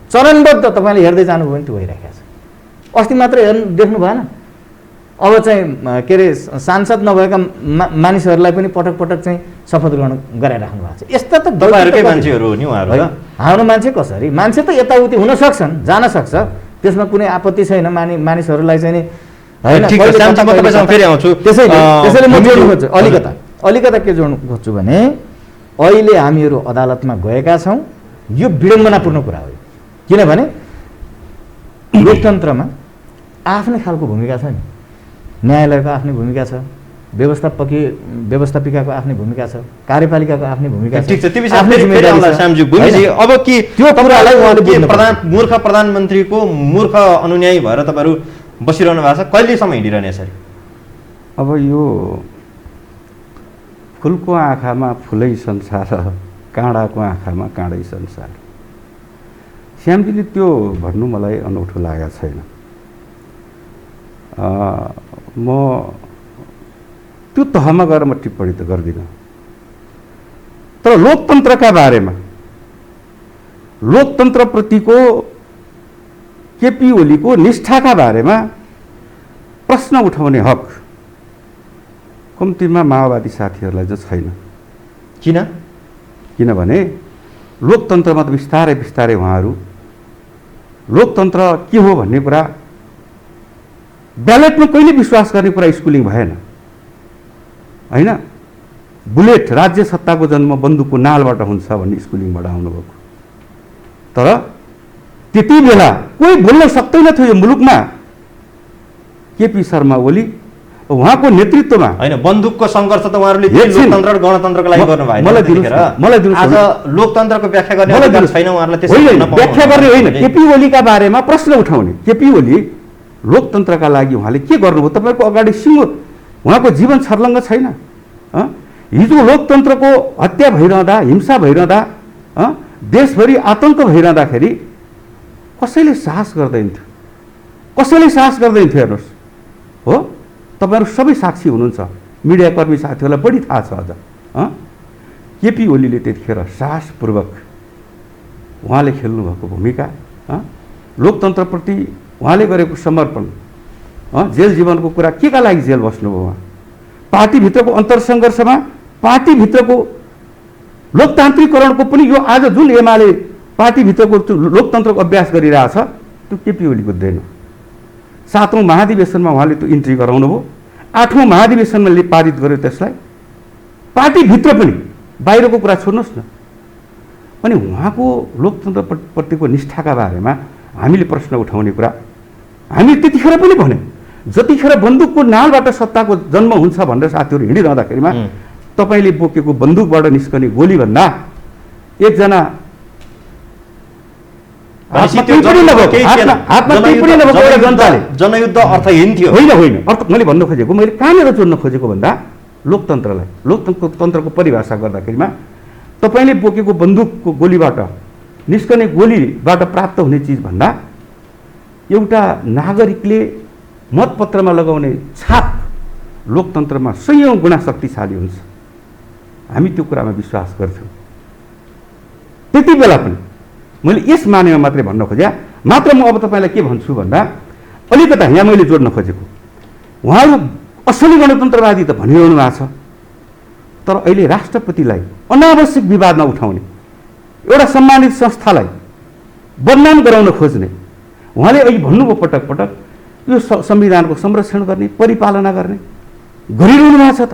चरणबद्ध तपाईँले हेर्दै जानुभयो भने त्यो भइरहेको छ। अस्ति मात्र देख्नु भएन अब चाहिँ के अरे सांसद नभएका मानिसहरूलाई पनि पटक पटक चाहिँ शपथ ग्रहण गराइराख्नु भएको छ। यस्ता त तपाईँहरूकै मान्छेहरू हो नि उहाँहरू त। हाम्रो मान्छे कसरी, मान्छे त यताउति हुन सक्छन्, जान सक्छ, त्यसमा कुनै आपत्ति छैन। मानिसहरूलाई चाहिँ नि होइन। त्यसैले म जोड्नु खोज्छु अलिकता के जोड्नु खोज्छु भने अहिले हामीहरू अदालतमा गएका छौँ, यो विडम्बनापूर्ण कुरा हो। किनभने लोकतन्त्रमा आफ्नै खालको भूमिका छ नि, न्यायालयको आफ्नै भूमिका छ, व्यवस्थापिकाको आफ्नै भूमिका छ, कार्यपालिकाको आफ्नै भूमिका छ। ठिक छ, त्यो विषयमा श्यामजी भूमिजी, अब के त्यो कुरालाई मूर्ख प्रधानमन्त्रीको मूर्ख अनुयायी भएर तपाईँहरू बसिरहनु भएको छ, कहिलेसम्म हिँडिरहने यसरी? अब यो फुलको आँखामा फुलै संसार, काँडाको आँखामा काँडै संसार। श्यामजीले त्यो भन्नु मलाई अनौठो लागेको छैन। म त्यो तहमा गएर म टिप्पणी त गर्दिनँ, तर लोकतन्त्रका बारेमा, लोकतन्त्रप्रतिको केपी ओलीको निष्ठाका बारेमा प्रश्न उठाउने हक कम्तीमा माओवादी साथीहरूलाई चाहिँ छैन। किनभने लोकतन्त्रमा त बिस्तारै बिस्तारै उहाँहरू लोकतन्त्र के हो भन्ने कुरा, ब्यालेटमा कहिले विश्वास गर्ने कुरा स्कुलिङ भएन होइन। बुलेट राज्य सत्ताको जन्म बन्दुकको नालबाट हुन्छ भन्ने स्कुलिङबाट आउनुभएको। तर त्यति बेला कोही बोल्न सक्दैन थियो यो मुलुकमा। केपी शर्मा ओली उहाँको नेतृत्वमा होइन, बन्दुकको सङ्घर्ष त उहाँहरूले लोकतन्त्र र गणतन्त्रको लागि गर्नु भएन। आज लोकतन्त्रको व्याख्या गर्ने अधिकार छैन उहाँहरूलाई। व्याख्या गर्ने होइन, केपी ओलीका बारेमा प्रश्न उठाउने। केपी ओली लोकतन्त्रका लागि उहाँले के गर्नुभयो? तपाईँको अगाडि सिङ्गो उहाँको जीवन छर्लङ्ग छैन। हिजो लोकतन्त्रको हत्या भइरहँदा, हिंसा भइरहँदा, देशभरि आतङ्क भइरहँदाखेरि कसैले साहस गर्दैन थियो, कसैले साहस गर्दैन थियो। हेर्नुहोस्, हो तपाईँहरू सबै साक्षी हुनुहुन्छ, मिडियाकर्मी साथीहरूलाई बढी थाहा छ अझ। केपी ओलीले त्यतिखेर साहसपूर्वक उहाँले खेल्नुभएको भूमिका, लोकतन्त्रप्रति उहाँले गरेको समर्पण, जेल जीवनको कुरा केका लागि जेल बस्नुभयो उहाँ, पार्टीभित्रको अन्तरसङ्घर्षमा, पार्टीभित्रको लोकतान्त्रिकरणको पनि यो आज जुन एमाले पार्टीभित्रको लोकतन्त्रको अभ्यास गरिरहेछ त्यो केपी ओलीको देन। 7औं महाधिवेशनमा उहाँले त्यो इन्ट्री गराउनु भयो, 8औं महाधिवेशनमा पारित गर्यो त्यसलाई। पार्टीभित्र पनि, बाहिरको कुरा छोड्नुहोस् न, अनि उहाँको लोकतन्त्रप्रतिको निष्ठाका बारेमा हामीले प्रश्न उठाउने कुरा हामी त्यतिखेर पनि भन्यौँ। जतिखेर बन्दुकको नालबाट सत्ताको जन्म हुन्छ भनेर साथीहरू हिँडिरहँदाखेरिमा तपाईँले बोकेको बन्दुकबाट निस्कने गोलीभन्दा एकजना जनयुद्ध अर्थहीन थियो। होइन, अर्थ मैले भन्नु खोजेको, मैले कहाँनिर जोड्न खोजेको भन्दा लोकतन्त्रलाई, लोकतन्त्रको परिभाषा गर्दाखेरिमा तपाईँले बोकेको बन्दुकको गोलीबाट निस्कने गोलीबाट प्राप्त हुने चिज भन्दा एउटा नागरिकले मतपत्रमा लगाउने छाप लोकतन्त्रमा 100औं गुणा शक्तिशाली हुन्छ। हामी त्यो कुरामा विश्वास गर्थ्यौँ। त्यति बेला पनि मैले यस मानेमा मात्रै भन्न खोजेँ। मात्र म अब तपाईँलाई के भन्छु भन्दा अलिकता यहाँ मैले जोड्न खोजेको, उहाँहरू असली गणतन्त्रवादी त भनिरहनु भएको छ, तर अहिले राष्ट्रपतिलाई अनावश्यक विवादमा उठाउने, एउटा सम्मानित संस्थालाई बदनाम गराउन खोज्ने, उहाँले अहिले भन्नुभयो पटक पटक यो संविधानको संरक्षण गर्ने, परिपालना गर्ने गरिरहनु भएको छ त।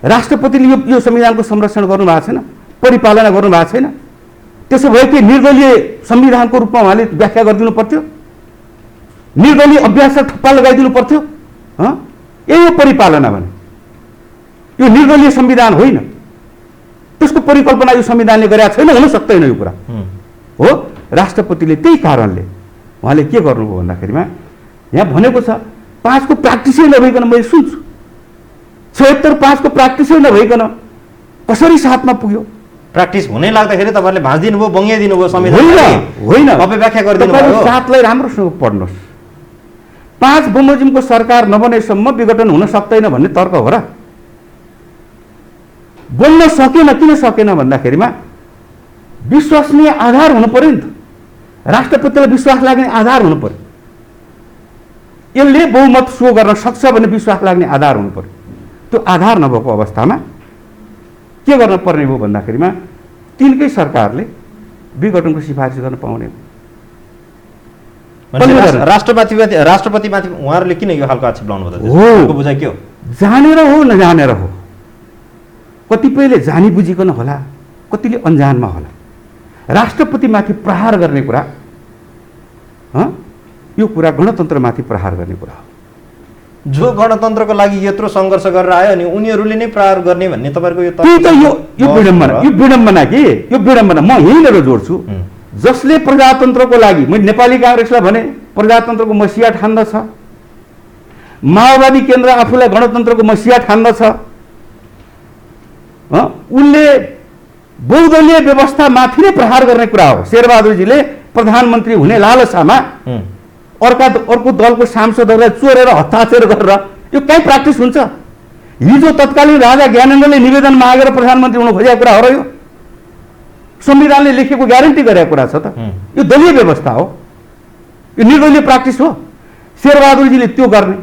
राष्ट्रपतिले यो संविधानको संरक्षण गर्नुभएको छैन, परिपालना गर्नुभएको छैन। त्यसो भए के निर्दलीय संविधानको रूपमा उहाँले व्याख्या गरिदिनु पर्थ्यो? निर्दलीय अभ्यासलाई ठप्पा लगाइदिनु पर्थ्यो? यही हो परिपालना भने। यो निर्दलीय संविधान होइन, त्यसको परिकल्पना यो संविधानले गरेका छैन, हुन सक्दैन यो कुरा हो। राष्ट्रपतिले त्यही कारणले उहाँले के गर्नुभयो भन्दाखेरिमा यहाँ भनेको छ 5 को प्र्याक्टिसै नभइकन मैले सुन्छु 76 5 को प्र्याक्टिसै नभइकन कसरी 7 मा पुग्यो? प्र्याक्टिस हुनै लाग्दाखेरि तपाईहरुले भाँच्दिनु भयो, बङ्ग्याइदिनु भयो संविधान। होइन, अपव्याख्या गरिदिनु भयो। तपाईले 7 लाई राम्रोसँग पढ्नुस्। 5 बमोजिमको सरकार नबनेसम्म विघटन हुन सक्दैन भन्ने तर्क हो र? बोल्न सकेन, किन सकेन भन्दाखेरिमा विश्वसनीय आधार हुनु पर्यो नि त। राष्ट्रपतिलाई विश्वास लाग्ने आधार हुनु पर्यो। यसले बहुमत सो गर्न सक्छ भन्ने विश्वास लाग्ने आधार हुनु पर्यो। त्यो आधार नभएको अवस्थामा के गर्न पर्ने हो भन्दाखेरिमा तिनकै सरकारले विघटनको सिफारिस गर्न पाउने। राष्ट्रपतिमाथि उहाँहरूले किन यो खालको आक्षेप लाउनु पर्छ? बुझाइ के हो? जानेर हो नजानेर हो, कतिपयले जानी बुझिकन होला, कतिले अन्जानमा होला। राष्ट्रपतिमाथि प्रहार गर्ने कुरा, यो कुरा गणतन्त्रमाथि प्रहार गर्ने कुरा हो। जो गणतन्त्रको लागि यत्रो सङ्घर्ष गरेर आयो अनि उनीहरूले नै प्रहार गर्ने भन्ने तपाईँको यो विडम्बना कि यो विडम्बना म यहीँनिर जोड्छु। जसले प्रजातन्त्रको लागि, मैले नेपाली काङ्ग्रेसलाई भने प्रजातन्त्रको मसिया ठान्दछ, माओवादी केन्द्र आफूलाई गणतन्त्रको मसिया ठान्दछ, उनले बहुदलीय व्यवस्थामाथि नै प्रहार गर्ने कुरा हो। शेरबहादुरजीले प्रधानमन्त्री हुने लालसामा अर्को दलको सांसदहरूलाई चोरेर हत्याचेर गरेर यो कहीँ प्र्याक्टिस हुन्छ? हिजो तत्कालीन राजा ज्ञानेन्द्रले निवेदन मागेर प्रधानमन्त्री हुन खोजेको कुरा हो र यो संविधानले लेखेको ग्यारेन्टी गरेको कुरा छ त। यो दलीय व्यवस्था हो, यो निर्दलीय प्र्याक्टिस हो। शेरबहादुरजीले त्यो गर्ने,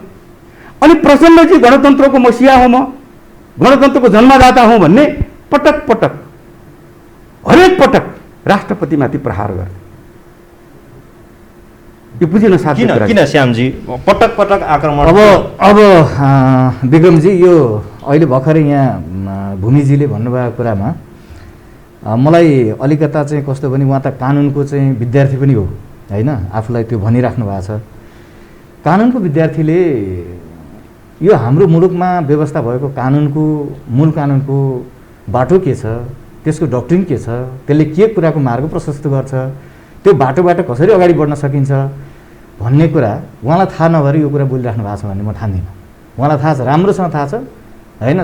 अनि प्रचण्डजी गणतन्त्रको मसिया हो, म गणतन्त्रको जन्मदाता हुँ भन्ने पटक पटक हरेक पटक राष्ट्रपतिमाथि प्रहार गर्ने। यो बुझिन साथी किन श्यामजी पटक पटक आक्रमण? अब विक्रमजी, यो अहिले भर्खरै यहाँ भूमिजीले भन्नुभएको कुरामा मलाई अलिकता चाहिँ कस्तो भने उहाँ त कानुनको चाहिँ विद्यार्थी पनि हो होइन, आफूलाई त्यो भनिराख्नु भएको छ। कानुनको विद्यार्थीले यो हाम्रो मुलुकमा व्यवस्था भएको कानुनको, मूल कानुनको बाटो के छ, त्यसको डक्ट्रिन के छ, त्यसले के कुराको मार्ग प्रशस्त गर्छ, त्यो बाटोबाट कसरी अगाडि बढ्न सकिन्छ भन्ने कुरा उहाँलाई थाहा नभएर यो कुरा बोलिराख्नु भएको छ भन्ने म ठान्दिनँ। उहाँलाई थाहा छ, राम्रोसँग थाहा छ होइन,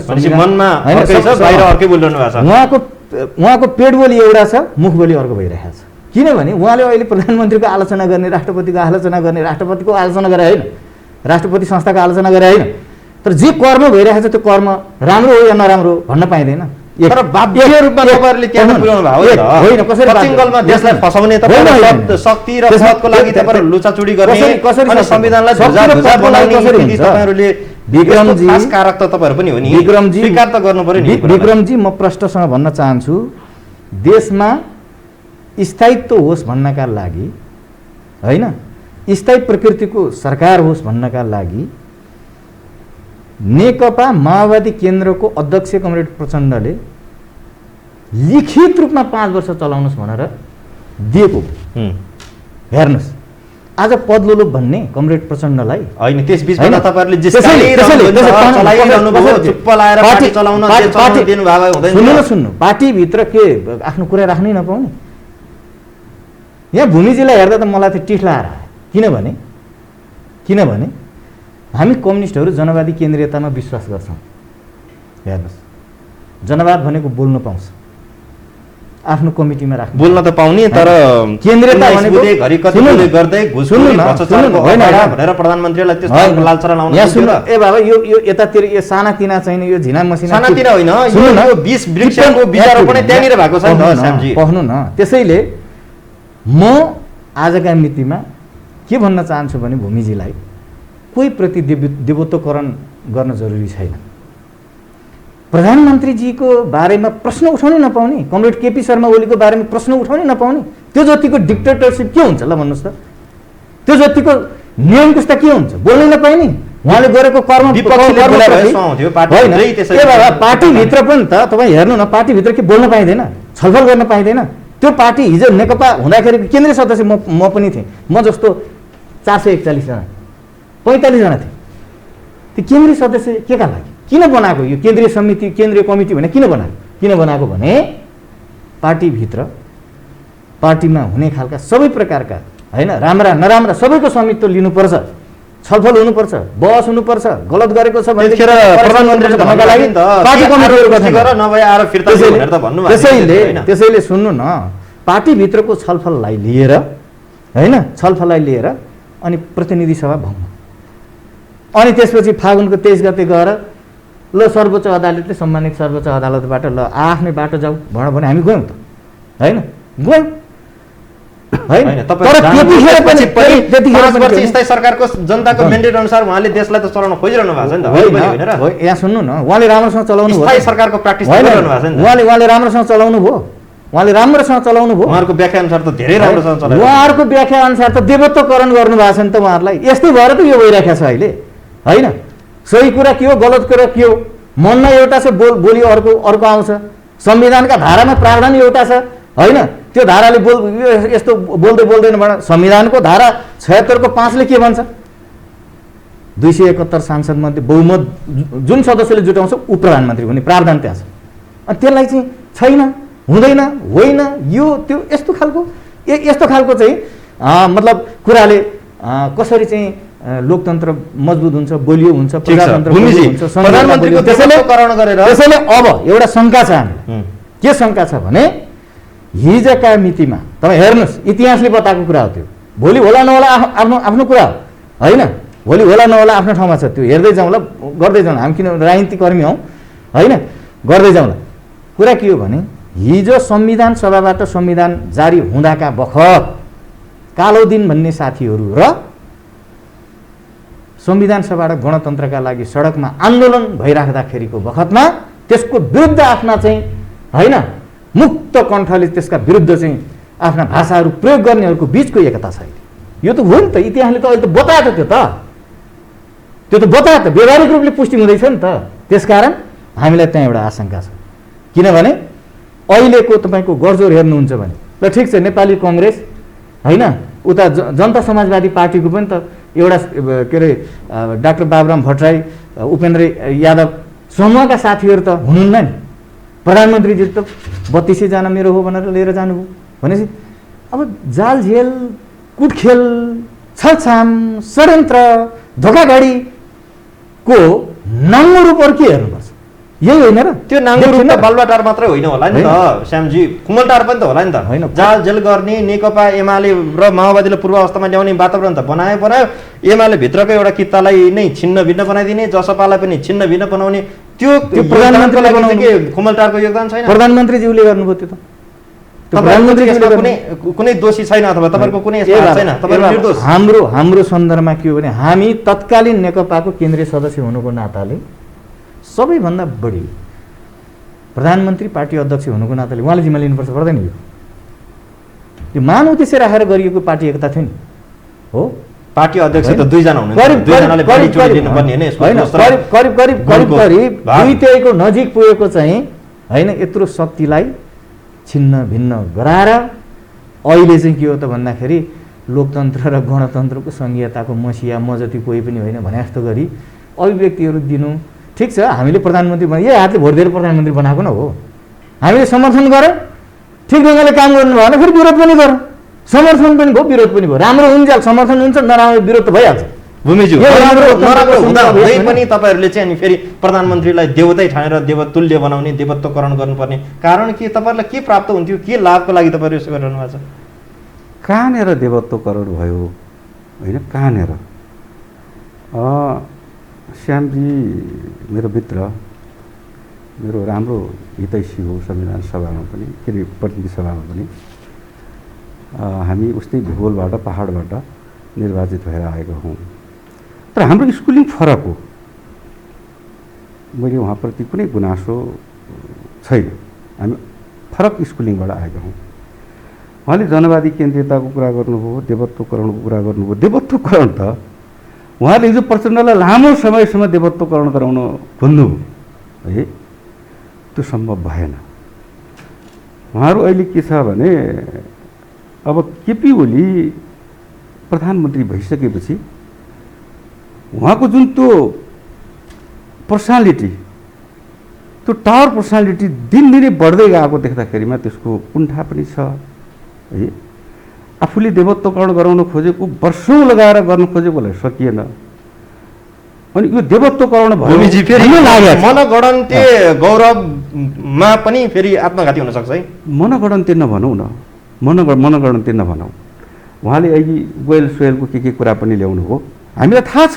उहाँको पेट बोली एउटा छ, मुख बोली अर्को भइरहेको छ। किनभने उहाँले अहिले प्रधानमन्त्रीको आलोचना गर्ने, राष्ट्रपतिको आलोचना गर्ने, राष्ट्रपतिको आलोचना गरे होइन, राष्ट्रपति संस्थाको आलोचना गरे होइन, तर जे कर्म भइरहेको छ त्यो कर्म राम्रो हो या नराम्रो भन्न पाइँदैन। तर बाध्य रूपमा तपाईँहरूले त्यहाँ पुर्याउनु भयो होइन? कसरी पश्चिमबङ्गमा देशलाई फसाउने, तपाईहरु शक्ति र पदको लागि तपाईहरु लुचाचुडी गर्ने, अनि संविधानलाई धुजा बनाउने तपाईहरुले विक्रमजी खास कारक त तपाईहरु पनि हो नि, विक्रमजी स्वीकार त गर्नु पर्यो नि। विक्रमजी, म प्रश्नसँग भन्न चाहन्छु, देशमा स्थायित्व होस् भन्नका लागि होइन, स्थायी प्रकृतिको सरकार होस् भन्नका लागि नेकपा माओवादी केन्द्रको अध्यक्ष कमरेड प्रचण्डले लिखित रूपमा 5 वर्ष चलाउनुहोस् भनेर दिएको। हेर्नुहोस्, आज पदलोलुप भन्ने कमरेड प्रचण्डलाई होइन, त्यस बीचमा तपाईहरुले सुन्नु, पार्टीभित्र के आफ्नो कुरा राख्नै नपाउने? यहाँ भूमिजीलाई हेर्दा त मलाई त टिठ लाएर आयो। किनभने हामी कम्युनिस्टहरू जनवादी केन्द्रीयतामा विश्वास गर्छौँ। हेर्नुहोस्, जनवाद भनेको बोल्न पाउँछ, आफ्नो कमिटीमा राख्नु, बोल्न त पाउने, तर केन्द्रीयता भनेको घरि कतिले गर्दै घुसखोरी भ्रष्टाचारको होइन भनेर प्रधानमन्त्रीलाई त्यस्तो लालचरा लाउन सुन्नु। ए बाबा, यो यतातिर यो सानातिना छैन, यो झिना मसिना सानातिना होइन, यो 20 वृक्षको बिजहरू पनि त्यहाँनिर भएको छ नि त श्यामजी। पढ्नु न। त्यसैले म आजका मितिमा के भन्न चाहन्छु भने भूमिजीलाई कोही प्रति देवत्वकरण गर्न जरुरी छैन। प्रधानमन्त्रीजीको बारेमा प्रश्न उठाउनै नपाउने, कमरेड केपी शर्मा ओलीको बारेमा प्रश्न उठाउनै नपाउने, त्यो जतिको डिक्टेटरसिप के हुन्छ ल भन्नुहोस् त? त्यो जतिको नियम कस्ता के हुन्छ? बोल्नै नपाइने, उहाँले गरेको कर्म पार्टीभित्र पनि त तपाईँ हेर्नु न, पार्टीभित्र के बोल्न पाइँदैन, छलफल गर्न पाइँदैन? त्यो पार्टी हिजो नेकपा हुँदाखेरि केन्द्रीय सदस्य म पनि थिएँ, म जस्तो 441 जना 45 जना थिए। त्यो केन्द्रीय सदस्य के का लागि किन बनाएको? यो केन्द्रीय समिति, केन्द्रीय कमिटी भने किन बनाएको भने पार्टीभित्र पार्टीमा हुने खालका सबै प्रकारका होइन, राम्रा नराम्रा सबैको स्वामित्व लिनुपर्छ, छलफल हुनुपर्छ, बहस हुनुपर्छ। गलत गरेको छ भने त्यसैले सुन्नु न, पार्टीभित्रको छलफललाई लिएर होइन, छलफललाई लिएर अनि प्रतिनिधि सभा भङ्ग, अनि त्यसपछि फागुनको 23 गते गएर ल सर्वोच्च अदालतले सम्मानित सर्वोच्च अदालतबाट ल आफ्नै बाटो जाऊ भने हामी गयौँ त होइन, गयौँ। होइन होइन, तर तपाईँ त्यतिखेर पनि त्यतिखेर 5 पनि वर्ष के स्थायी सरकारको जनताको म्यान्डेट अनुसार उहाँले देशलाई त चलाउन खोजिरहनु भएको छ नि त, होइन पनि होइन र? होइन, यहाँ सुन्नु न, उहाँले राम्रोसँग चलाउनु भयो। स्थायी सरकारको प्र्याक्टिस होइन, गरिरहनु भएको छ नि त। उहाँले राम्रोसँग चलाउनु भयो, उहाँले राम्रोसँग चलाउनु भयो। उहाँहरूको व्याख्या अनुसार त धेरै राम्रोसँग चलायो। उहाँहरूको व्याख्या अनुसार त देवत्वकरण गर्नुभएको छ नि त उहाँहरूलाई। यस्तै भएर त यो भइरहेको छ अहिले, होइन? सही कुरा के हो, गलत कुरा के हो, मनमा एउटा छ, बोली अर्को आउँछ। संविधानका धारामा प्रावधान एउटा छ, होइन? त्यो धाराले यस्तो बोल्दै बोल्दैन भन। संविधानको धारा 76 को 5 ले के भन्छ? 271 सांसदमध्ये बहुमत जुन सदस्यले जुटाउँछ ऊ प्रधानमन्त्री हुने प्रावधान त्यहाँ छ। अनि त्यसलाई चाहिँ छैन, हुँदैन, होइन, यो त्यो यस्तो खालको चाहिँ मतलब कुराले कसरी चाहिँ लोकतन्त्र मजबुत हुन्छ, बलियो हुन्छ, प्रजातन्त्र बलियो हुन्छ, प्रधानमन्त्रीको देशत्वकरण गरेर। त्यसैले अब एउटा शङ्का छ हामीलाई। के शङ्का छ भने हिजोका मितिमा तपाईँ हेर्नुहोस्, इतिहासले बताएको कुरा हो त्यो। भोलि होला नहोला आफ्नो कुरा हो, होइन? भोलि होला नहोला आफ्नो ठाउँमा छ, त्यो हेर्दै जाउँला, गर्दै जाउँला। हामी किन राजनीतिकर्मी हौँ, होइन? गर्दै जाउँला। कुरा के हो भने हिजो संविधान सभाबाट संविधान जारी हुँदाका बखत कालो दिन भन्ने साथीहरू र संविधान सभाबाट गणतन्त्रका लागि सडकमा आन्दोलन भइराख्दाखेरिको बखतमा त्यसको विरुद्ध आफ्ना चाहिँ, होइन, मुक्त कण्ठले त्यसका विरुद्ध चाहिँ आफ्ना भाषाहरू प्रयोग गर्नेहरूको बिचको एकता छ। यो त हो नि त, इतिहासले त अहिले त बतायो त, त्यो त बतायो त, व्यवहारिक रूपले पुष्टि हुँदैछ नि त। त्यसकारण हामीलाई त्यहाँ एउटा आशंका छ। किनभने अहिलेको तपाईँको गरजोर हेर्नुहुन्छ भने ल ठिक छ, नेपाली कङ्ग्रेस, होइन, उता जनता समाजवादी पार्टीको पनि त एउटा के अरे डाक्टर बाबुराम भट्टराई, उपेन्द्र यादव समूहका साथीहरू त हुनुहुन्न नि। प्रधानमन्त्रीजी त 3200 जना मेरो हो भनेर लिएर जानुभयो भनेपछि अब जालझेल, कुटखेल, छलछाम, षड्यन्त्र, धोकाधडीको नाङ्गो रूपहरू के हेर्नुपर्छ? यही होइन र? त्यो नाङ्गो रूप त बालुवाटार मात्रै होइन होला नि त श्यामजी, कुमलटार पनि त होला नि त। होइन, जालझेल गर्ने नेकपा एमाले र माओवादीलाई पूर्व अवस्थामा ल्याउने वातावरण त बनायो। एमाले भित्रको एउटा कित्तालाई नै छिन्न भिन्न बनाइदिने, जसपालाई पनि छिन्न भिन्न बनाउने, त्यो प्रधानमन्त्रीलाई बनाउने के कुमलटारको योगदान छैन? प्रधानमन्त्रीज्यूले गर्नुभयो त्यो त। कुनै दोषी छैन अथवा तपाईँको कुनै छैन, तपाईहरु निर्दोष। हाम्रो सन्दर्भमा के हो भने हामी तत्कालीन नेकपाको केन्द्रीय सदस्य हुनुको नाताले सबैभन्दा बढी प्रधानमन्त्री पार्टी अध्यक्ष हुनुको नाताले उहाँले जिम्मा लिनुपर्छ, पर्दैन? यो मानव त्यसै राखेर गरिएको पार्टी एकता थियो नि, हो? पार्टी अध्यक्ष त दुईजना हुनुहुन्छ, दुईजनाले बढी चोट दिनुपर्ने हैन? यसको करिब 2-3 को नजिक पुगेको चाहिँ, होइन, यत्रो शक्तिलाई छिन्न भिन्न गराएर अहिले चाहिँ के हो त भन्दाखेरि लोकतन्त्र र गणतन्त्रको संघीयताको मसिया म जति कोही पनि होइन भने जस्तो गरी अभिव्यक्तिहरू दिनु। ठिक छ, हामीले प्रधानमन्त्री यही हातले भोट दिएर प्रधानमन्त्री बनाएको न हो। हामीले समर्थन गऱ्यौँ, ठिक ढङ्गले काम गर्नु भएन, फेरि विरोध पनि गरौँ। समर्थन पनि भयो, विरोध पनि भयो। राम्रो हुन्छ, समर्थन हुन्छ, नराम्रो विरोध त भइहाल्छ। भूमिज्यू, नराम्रो हुँदा हुँदै पनि तपाईँहरूले चाहिँ अनि फेरि प्रधानमन्त्रीलाई देवतै ठानेर देवतुल्य बनाउने, देवत्वकरण गर्नुपर्ने कारण के? तपाईँहरूलाई के प्राप्त हुन्थ्यो, के लाभको लागि तपाईँहरू यसो गरिरहनु भएको छ? कहाँनिर देवत्वकरण भयो, होइन? कहाँनिर? श्यामजी मेरो मित्र, मेरो राम्रो हितैषी हो, संविधान सभामा पनि, के अरे प्रतिनिधि सभामा पनि हामी उस्तै भूगोलबाट, पहाडबाट निर्वाचित भएर आएको हौँ। तर हाम्रो स्कुलिङ फरक हो। मैले उहाँप्रति कुनै गुनासो छैन, हामी फरक स्कुलिङबाट आएका हौँ। उहाँले जनवादी केन्द्रीयताको कुरा गर्नुभयो, देवत्वकरणको कुरा गर्नुभयो। देवत्वकरण त उहाँले हिजो प्रचण्डलाई लामो समयसम्म देवत्वकरण गराउन खोज्नुभयो है, त्यो सम्भव भएन। उहाँहरू अहिले के छ भने अब केपी ओली प्रधानमन्त्री भइसकेपछि उहाँको जुन त्यो पर्सनालिटी, त्यो टावर पर्सनालिटी दिनदिनै बढ्दै गएको देख्दाखेरिमा त्यसको कुण्ठा पनि छ है। आफूले देवत्वकरण गराउन खोजेको, वर्षौँ लगाएर गर्न खोजेकोलाई सकिएन। अनि यो देवत्वकरण भयो, मनगणन्ते गौरवमा पनि फेरि आत्मघाती हुन सक्छ है। मनगणन्ते नभनौँ न, मनगणन्ते नभनौँ। उहाँले अहिले गोयल सोयलको के कुरा पनि ल्याउनु हो, हामीलाई थाहा छ।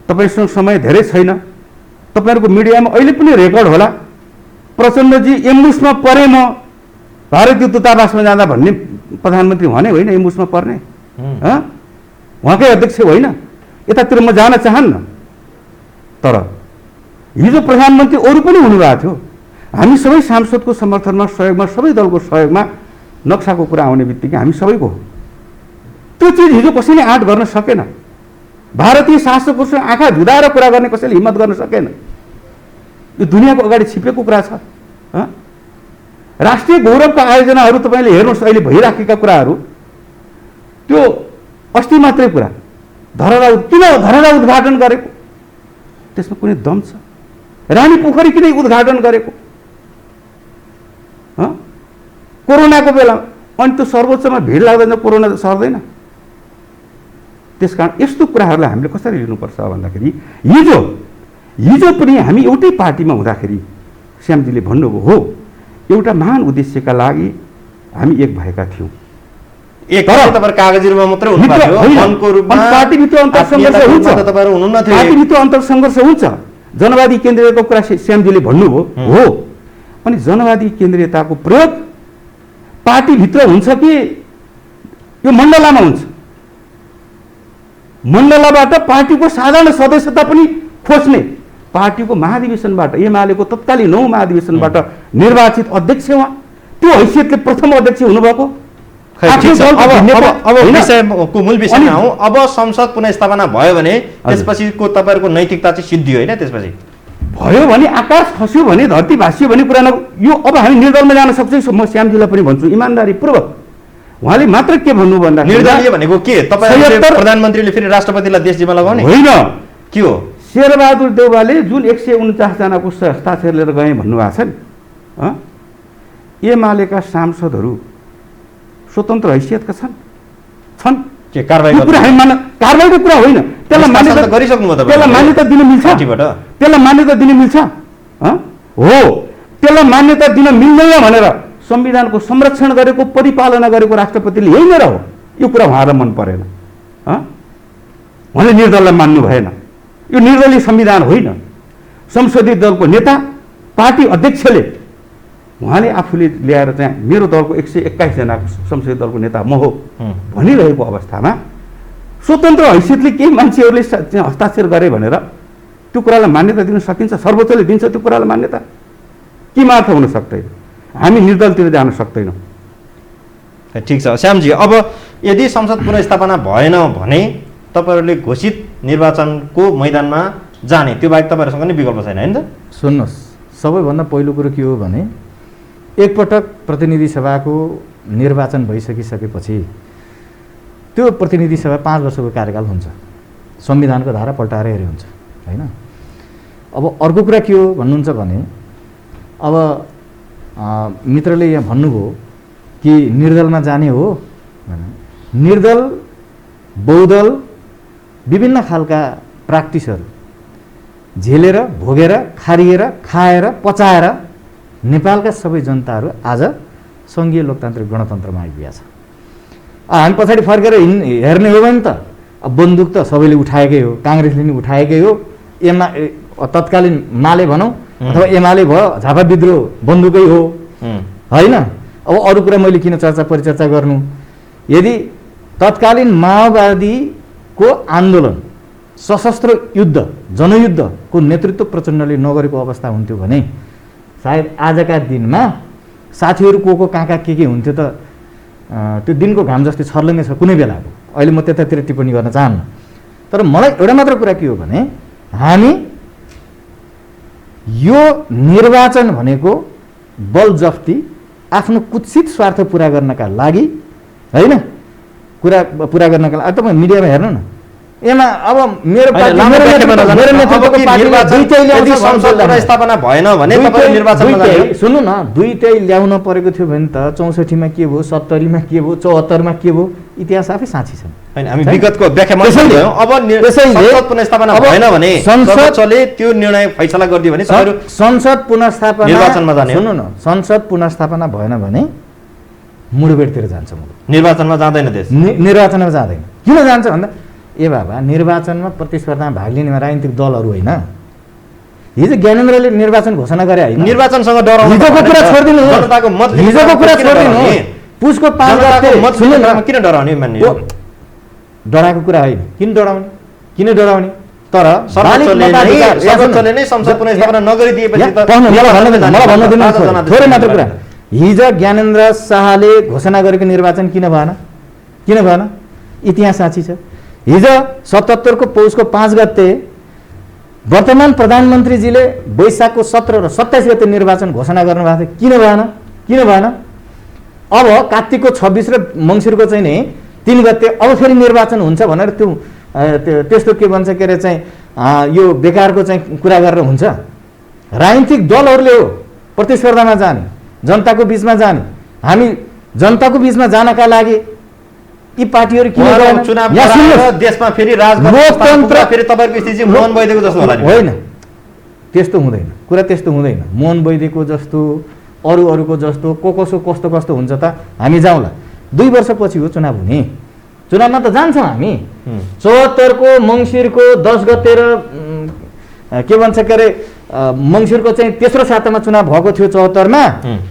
तपाईँसँग समय धेरै छैन, तपाईँहरूको मिडियामा अहिले पनि रेकर्ड होला, प्रचण्डजी एम्बुसमा परे म भारतीय दूतावासमा जाँदा भन्ने प्रधानमन्त्री उहाँ नै होइन एमुसमा पर्ने, उहाँकै अध्यक्ष होइन, यतातिर म जान चाहन्न। तर हिजो प्रधानमन्त्री अरू पनि हुनुभएको थियो, हामी सबै सांसदको समर्थनमा, सहयोगमा, सबै दलको सहयोगमा नक्साको कुरा आउने बित्तिकै हामी सबैको हो। त्यो चिज हिजो कसैले आँट गर्न सकेन। भारतीय शासकहरूसँग आँखा झुदाएर कुरा गर्ने कसैले हिम्मत गर्न सकेन। यो दुनियाँको अगाडि छिपेको कुरा छ। राष्ट्रिय गौरवका आयोजनाहरू तपाईँले हेर्नुहोस्, अहिले भइराखेका कुराहरू, त्यो अस्ति मात्रै कुरा किन धरहरा उद्घाटन गरेको, त्यसमा कुनै दम छ? रानी पोखरी किन उद्घाटन गरेको? कोरोनाको बेला, अनि त्यो सर्वोच्चमा भिड लाग्दैन, कोरोना त सर्दैन। त्यसकारण यस्तो कुराहरूलाई हामीले कसरी लिनुपर्छ भन्दाखेरि हिजो पनि हामी एउटै पार्टीमा हुँदाखेरि श्यामजीले भन्नुभयो हो, एउटा महान उद्देश्यका लागि हामी एक भएका थियौँ। कागजी रूपमा मात्रै हुनुभयो, मनको रूपमा पार्टीभित्र अन्तरसङ्घर्ष हुन्छ, पार्टीभित्र अन्तरसङ्घर्ष हुन्छ। जनवादी केन्द्रीयताको कुरा श्यामजीले भन्नुभयो हो, अनि जनवादी केन्द्रीयताको प्रयोग पार्टीभित्र हुन्छ कि यो मण्डलामा हुन्छ? मण्डलाबाट पार्टीको साधारण सदस्यता पनि खोज्ने, पार्टीको महाधिवेशनबाट, एमालेको तत्कालीन 9 महाधिवेशनबाट निर्वाचित अध्यक्ष उहाँ, त्यो हैसियतले प्रथम अध्यक्ष हुनुभएको। विषयको मूल विषयमा आउँ। अब संसद पुनर्स्थापना भयो भने त्यसपछिको तपाईँहरूको नैतिकता चाहिँ सिद्धियो होइन? त्यसपछि भयो भने आकाश खस्यो भने धरती भाँसियो भने कुरा यो अब हामी निर्दलमा जान सक्छौँ। म श्यामजीलाई पनि भन्छु इमान्दारीपूर्वक, उहाँले मात्र के भन्नु भन्दा निर्दलीय भनेको के? तपाईँ प्रधानमन्त्रीले फेरि राष्ट्रपतिलाई देश जिम्मा लगाउने होइन, के हो? शेरबहादुर देउवाले जुन 149 जनाको हस्ताक्षर लिएर गए भन्नुभएको छ नि, एमालेका सांसदहरू स्वतन्त्र हैसियतका छन्। के कारबाहीको कुरा होइन, त्यसलाई मान्यता गरिसक्नुभयो तपाईँ? त्यसलाई मान्यता दिन मिल्छ? त्यसलाई मान्यता दिन मिल्छ? हो, त्यसलाई मान्यता दिन मिल्दैन भनेर संविधानको संरक्षण गरेको, परिपालना गरेको राष्ट्रपतिले यही नै हो। यो कुरा उहाँलाई मन परेन, उहाँले निर्दललाई मान्नु भएन। यो निर्दलीय संविधान होइन। संसदीय दलको नेता, पार्टी अध्यक्षले उहाँले आफूले ल्याएर चाहिँ मेरो दलको 121 जनाको संसदीय दलको नेता म हो भनिरहेको अवस्थामा स्वतन्त्र हैसियतले केही मान्छेहरूले हस्ताक्षर गरे भनेर त्यो कुरालाई मान्यता दिन सकिन्छ? सर्वोच्चले दिन्छ त्यो कुरालाई मान्यता? के मार्थ हुन सक्दैन? हामी निर्दलतिर जान सक्दैनौँ। ठिक छ श्यामजी, अब यदि संसद पुनर्स्थापना भएन भने तपाईँहरूले घोषित निर्वाचनको मैदानमा जाने, त्यो बाहेक तपाईँहरूसँग नै विकल्प छैन होइन त? सुन्नुहोस्, सबैभन्दा पहिलो कुरो के हो भने एकपटक प्रतिनिधि सभाको निर्वाचन भइसकिसकेपछि त्यो प्रतिनिधि सभा 5 वर्षको कार्यकाल हुन्छ, संविधानको धारा पल्टाएर हेरे हुन्छ होइन? अब अर्को कुरा के हो भन्नुहुन्छ भने अब मित्रले यहाँ भन्नुभयो कि निर्दलमा जाने हो। निर्दल, बहुदल, विभिन्न खालका प्र्याक्टिसहरू झेलेर, भोगेर, खारिएर, खाएर, पचाएर नेपालका सबै जनताहरू आज सङ्घीय लोकतान्त्रिक गणतन्त्रमा आइपुगेका छ। हामी पछाडि फर्केर हेर्ने हो भने त अब बन्दुक त सबैले उठाएकै हो, काङ्ग्रेसले नि उठाएकै हो, तत्कालीन माले भनौँ अथवा एमाले भयो, झापा विद्रोह बन्दुकै हो होइन? अब अरू कुरा मैले किन चर्चा परिचर्चा गर्नु? यदि तत्कालीन माओवादीको आन्दोलन, सशस्त्र युद्ध, जनयुद्धको नेतृत्व प्रचण्डले नगरेको अवस्था हुन्थ्यो भने सायद आजका दिनमा साथीहरू को कहाँ के हुन्थ्यो त त्यो दिनको घाम जस्तै छर्लङ्गै छ कुनै बेलाको। अहिले म त्यतातिर टिप्पणी गर्न चाहन्न, तर मलाई एउटा मात्र कुरा के हो भने हामी यो निर्वाचन भनेको बलजफ्ती आफ्नो कुत्सित स्वार्थ पुरा गर्नका लागि होइन, कुरा पुरा गर्नका लागि। तपाईँ मिडियामा हेर्नु न, एमा अब मेरो स्थापना भएन भने सुन्नु न, दुईटै ल्याउन परेको थियो भने त 64मा के भयो, 70मा के भयो, 74मा के भयो, इतिहास आफै साँची छन्। हामी विगतको व्याख्यामा अब संसद पुनर्स्थापना भएन भने संसदले त्यो निर्णय फैसला गरिदियो भने संसद पुनर्स्थापना निर्वाचनमा जाने। सुन्नु न, संसद पुनर्स्थापना भएन भने मुडुबेडतिर जान्छ, निर्वाचनमा जाँदैन देश, निर्वाचनमा जाँदैन। किन जान्छ भन्दा ए बाबा निर्वाचनमा प्रतिस्पर्धामा भाग लिने राजनीतिक दलहरू होइन। हिजो ज्ञानेन्द्रले निर्वाचन घोषणा गरे होइन, निर्वाचनसँग डराउनु, हिजोको कुरा छोडिदिनु, हिजोको कुरा छोडिदिनु, पुसको 5 गते सुन्नु न, किन डराउने मान्ने हो? डराएको कुरा होइन। किन डराउने? तर सर्वोच्चले नै संसद पुनर्स्थापना नगरिदिएपछि त मलाई भन्न दिनु थोरै मात्र कुरा। हिजो ज्ञानेन्द्र शाहले घोषणा गरेको निर्वाचन किन भएन? इतिहास साक्षी छ। हिजो 77 को पौषको 5 गते वर्तमान प्रधानमन्त्रीजीले वैशाखको 17 र 27 गते निर्वाचन घोषणा गर्नुभएको थियो। किन भएन? अब कार्तिकको 26 र मङ्सिरको चाहिँ नि 3 गते अब फेरि निर्वाचन हुन्छ भनेर त्यस्तो के भन्छ के अरे चाहिँ यो बेकारको चाहिँ कुरा गरेर हुन्छ? राजनीतिक दलहरूले हो प्रतिस्पर्धामा जाने, जनताको बिचमा जाने। हामी जनताको बिचमा जानका लागि यी पार्टीहरू किन देशमा फेरि लोकतन्त्र फेरि तपाईँको स्थिति मोहन वैद्यको जस्तो होला? होइन, त्यस्तो हुँदैन। कुरा त्यस्तो हुँदैन। मोहन वैद्यको जस्तो अरूको जस्तो कस्तो हुन्छ त? हामी जाउँला। 2 वर्षपछि हो चुनाव हुने। चुनावमा त जान्छौँ हामी। 74 को मङ्सिरको 10 गते र के भन्छ के अरे मङ्सिरको चाहिँ तेस्रो सातामा चुनाव भएको थियो 74 मा।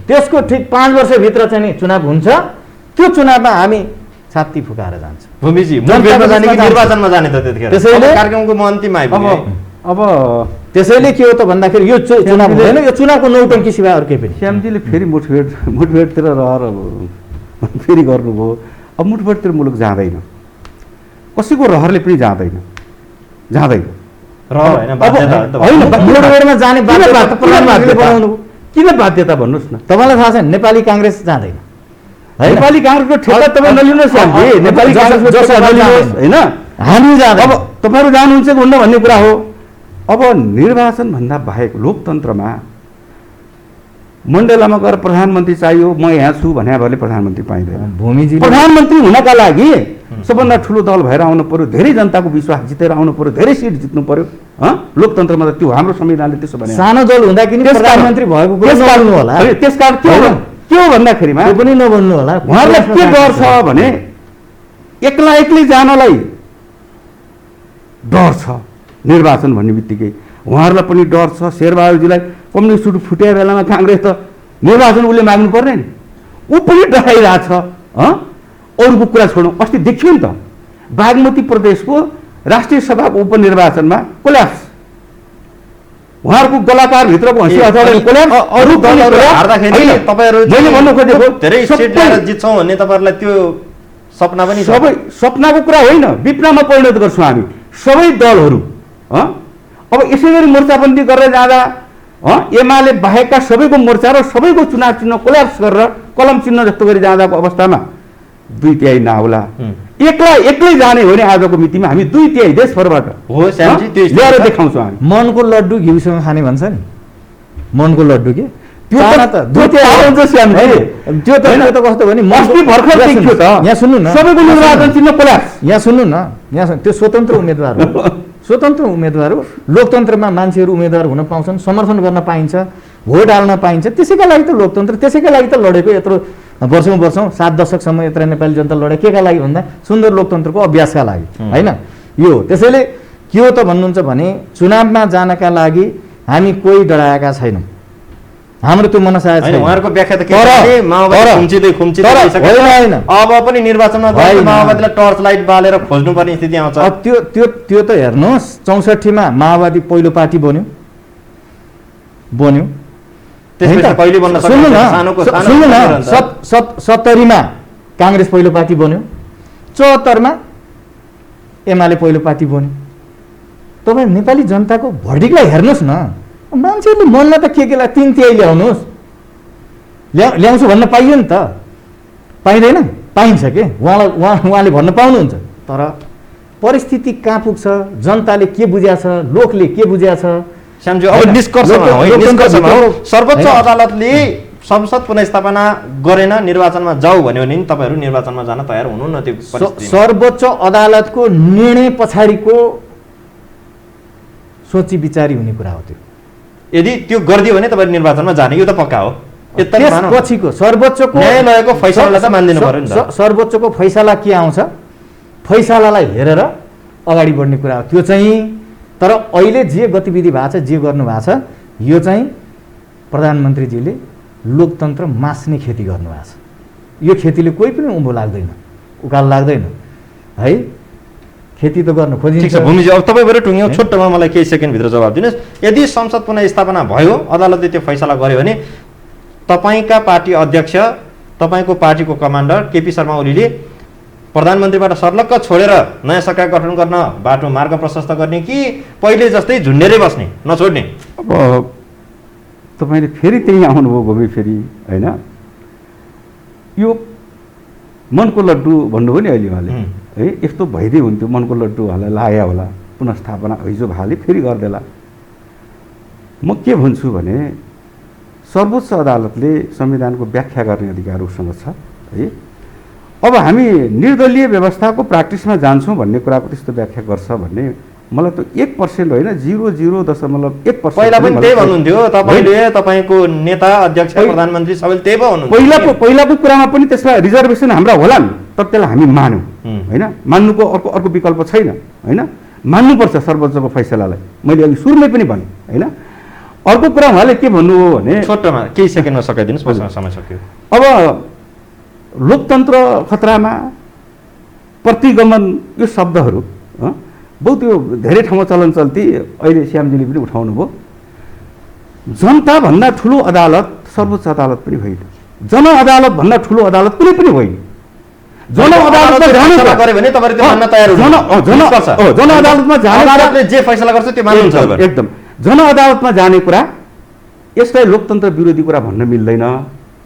त्यसको ठिक 5 वर्षभित्र चाहिँ नि चुनाव हुन्छ। त्यो चुनावमा हामी छाती फुकाएर जान्छ। भूमिजी निर्वाचनमा जाने त त्यतिखेर त्यसैले कार्यक्रमको अन्तिममा आइपुग्यो। अब त्यसैले के हो त भन्दाखेरि यो चुनाव हुँदैन, यो चुनावको नौटङ्की सिवाय अरू केही पनि। श्यामजीले फेरि मुठभेडतिर रहर फेरि गर्नुभयो। अब मुठभेडतिर मुलुक जाँदैन, कसैको रहरले पनि जाँदैन। मुठभेडमा जाने किन बाध्यता भन्नुहोस् न? तपाईँलाई थाहा छ नेपाली काङ्ग्रेस जाँदैन। नेपाली काङ्ग्रेसको ठेक्का तपाईँ नलिनुहोस्, नेपाली काङ्ग्रेसको नलिनुहोस् होइन। हामी जाँदा अब तपाईँहरू जानुहुन्छ हुन्न भन्ने कुरा हो। अब निर्वाचनभन्दा बाहेक लोकतन्त्रमा मण्डेलामा गएर प्रधानमन्त्री चाहियो, म यहाँ छु भने भएले प्रधानमन्त्री पाइँदैन। भूमिजी प्रधानमन्त्री हुनका लागि सबभन्दा ठुलो दल भएर आउनु पर्यो, धेरै जनताको विश्वास जितेर आउनु पर्यो, धेरै सिट जित्नु पर्यो। लोकतन्त्रमा त त्यो हाम्रो संविधानले त्यसो भने सानो दल हुँदा किन प्रधानमन्त्री भएको होला? त्यसकारण के हो भन्दाखेरिमा पनि नभन्नु होला। उहाँहरूलाई के डर छ भने एक्लै जानलाई डर छ। निर्वाचन भन्ने बित्तिकै उहाँहरूलाई पनि डर छ। शेरबहादुरजीलाई कम्युनिस्ट फुट्या बेलामा काङ्ग्रेस त निर्वाचन उसले माग्नु पर्ने नि, ऊ पनि डराइरहेछ। अरूको कुरा छोडौँ, अस्ति देखियो नि त बागमती प्रदेशको राष्ट्रिय सभाको उपनिर्वाचनमा कोल्याप्स। उहाँहरूको गलाकारभित्रको हँसी अथवा कोल्याप्स। अरू दलहरू हार्दाखेरि तपाईँहरू मैले भन्नु खोजेको धेरै सिट ल्याएर जित्छौँ भन्ने तपाईँहरूलाई त्यो सपना पनि छ? सबै सपनाको कुरा होइन, विपनामा परिणत गर्छौँ हामी सबै दलहरू। अब यसै गरी मोर्चाबन्दी गरेर जाँदा एमाले बाहेकका सबैको मोर्चा र सबैको चुनाव चिन्ह कोल्याप्स गरेर कलम चिन्ह जस्तो गरी जाँदाको अवस्थामा 2/3 नहोला। एक्लै जाने हो भने आजको मितिमा हामी 2/3 देशभरबाट ल्याएर देखाउँछौँ हामी। मनको लड्डु घिउसँग खाने भन्छ नि, मनको लड्डु के त्यो त कस्तो भने अस्ति भर्खर देखियो त। यहाँ सुन्नु न, सबैको निर्वाचन चिन्ह कोल्याप्स। यहाँ सुन्नु न, यहाँ त्यो स्वतन्त्र उम्मेदवार हो। स्वतन्त्र उम्मेदवार हो। लोकतन्त्रमा मान्छेहरू उम्मेदवार हुन पाउँछन्, समर्थन गर्न पाइन्छ, भोट हाल्न पाइन्छ। त्यसैका लागि त लोकतन्त्र, त्यसैका लागि त लडेको यत्रो वर्षौँ 7 दशकसम्म यत्र नेपाली जनता लडे। केका लागि भन्दा सुन्दर लोकतन्त्रको अभ्यासका लागि होइन यो। त्यसैले के हो त भन्नुहुन्छ भने चुनावमा जानका लागि हामी कोही डराएका छैनौँ। हाम्रो त्यो मनसाय छैन। उहाँहरूको व्याख्या त के छ? माओवादी खुम्चिँदै होइन, अब पनि निर्वाचनमा गएर माओवादीलाई टर्च लाइट बालेर खोज्नुपर्ने स्थिति आउँछ। त्यो त हेर्नुहोस्, 64 मा माओवादी पहिलो पार्टी बन्यो। कहिले बन्न सक्छ? सुन्नु न, 70 मा काङ्ग्रेस पहिलो पार्टी बन्यो, 74 मा एमाले पहिलो पार्टी बन्यो। तपाईँ नेपाली जनताको भर्डिकलाई हेर्नुहोस् न। मान्छेहरूले मनलाई त के लाई 3/3 ल्याउनुहोस्, ल्याउँछु भन्न पाइयो नि त? पाइँदैन? पाइन्छ के? उहाँले भन्न पाउनुहुन्छ। तर परिस्थिति कहाँ पुग्छ, जनताले के बुझ्या छ, लोकले के बुझ्या छ? श्यामजी, अब निष्कर्षमा सर्वोच्च अदालतले संसद पुनर्स्थापना गरेन, निर्वाचनमा जाऊ भन्यो भने तपाईँहरू निर्वाचनमा जान तयार हुनु न? त्यो सर्वोच्च अदालतको निर्णय पछाडिको सोची विचारी हुने कुरा हो। त्यो यदि त्यो गरिदियो भने तपाईँ निर्वाचनमा जाने, यो त पक्का हो। त्यसपछिको सर्वोच्चको न्यायालयको फैसलालाई त मानिदिनु पर्यो नि त। सर्वोच्चको फैसला के आउँछ, फैसलालाई हेरेर अगाडि बढ्ने कुरा हो त्यो चाहिँ। तर अहिले जे गतिविधि भएको छ, जे गर्नु भएको छ, यो चाहिँ प्रधानमन्त्रीजीले लोकतन्त्र मास्ने खेती गर्नुभएको छ। यो खेतीले कोही पनि उँभो लाग्दैन, उकालो लाग्दैन है, खेती त गर्न खोजिन्छ। ठिक छ भूमिजी, अब तपाईँबाट टुङ्ग्यौँ, छोटोमा मलाई केही सेकेन्डभित्र जवाब दिनुहोस्। यदि संसद पुनः स्थापना भयो, अदालतले त्यो फैसला गर्यो भने तपाईँका पार्टी अध्यक्ष, तपाईँको पार्टीको कमान्डर केपी शर्मा ओलीले प्रधानमन्त्रीबाट सर्लक्क छोडेर नयाँ सरकार गठन गर्न बाटो मार्ग प्रशस्त गर्ने कि पहिले जस्तै झुन्डेरै बस्ने, नछोड्ने? अब तपाईँले फेरि त्यही आउनुभयो भूमि, फेरि होइन, यो मनको लड्डु भन्नुभयो नि अहिले उहाँले है, यस्तो भइदिए हुन्थ्यो, मनको लड्डु उहाँलाई लाग्यो होला, पुनस्थापना हिजो भाले फेरि गरिदेला। म के भन्छु भने सर्वोच्च अदालतले संविधानको व्याख्या गर्ने अधिकार उसँग छ है। अब हामी निर्दलीय व्यवस्थाको प्र्याक्टिसमा जान्छौँ भन्ने कुराको त्यस्तो व्याख्या गर्छ भन्ने मलाई त 1% होइन 0.0.1% पहिला पनि त्यही भन्नुहुन्थ्यो तपाईँले, तपाईँको नेता अध्यक्ष प्रधानमन्त्री सबैले त्यही पो भन्नुहुन्थ्यो। पहिलाको कुरामा पनि त्यसमा रिजर्भेसन हाम्रा होलान्, तर त्यसलाई हामी मान्यौँ होइन, मान्नुको अर्को विकल्प छैन होइन, मान्नुपर्छ सर्वोच्चको फैसलालाई। मैले अघि सुरुमै पनि भने होइन। अर्को कुरा उहाँले के भन्नुभयो भने, छोटोमा केही सेकेन्डमा सकाइदिनुहोस्, मसँग समय सक्यो। अब लोकतन्त्र खतरामा, प्रतिगमन, यो शब्दहरू बहुत यो धेरै ठाउँमा चलन चल्ती अहिले श्यामजीले पनि उठाउनु भयो। जनताभन्दा ठुलो अदालत सर्वोच्च अदालत पनि होइन, जन अदालत भन्दा ठुलो अदालत कुनै पनि होइन। जन अदालतमा फैसला गर्यो भने तपाईहरु त्यो मान्न तयार हुनुहुन्छ। जन अदालतमा जाने अदालतले जे फैसला गर्छ त्यो मान्नुहुन्छ। एकदम जन अदालतमा जाने कुरा, यसलाई लोकतन्त्र विरोधी कुरा भन्न मिल्दैन,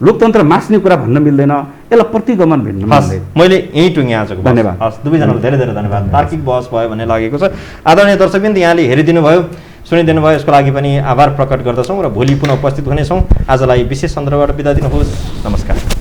लोकतन्त्र मास्ने कुरा भन्न मिल्दैन, यसलाई प्रतिगमन भन्न मिल्दैन। मैले यही टुङ्गे आजको। धन्यवाद। हस्, दुवैजनालाई धेरै धेरै धन्यवाद। तार्किक बहस भयो भन्ने लागेको छ। आदरणीय दर्शकवृन्द, यहाँले हेरिदिनु भयो, सुनिदिनु भयो, यसको लागि पनि आभार प्रकट गर्दछौँ र भोलि पुनः उपस्थित हुनेछौँ। आजलाई विशेष सन्दर्भबाट बिदा दिनुहोस्। नमस्कार।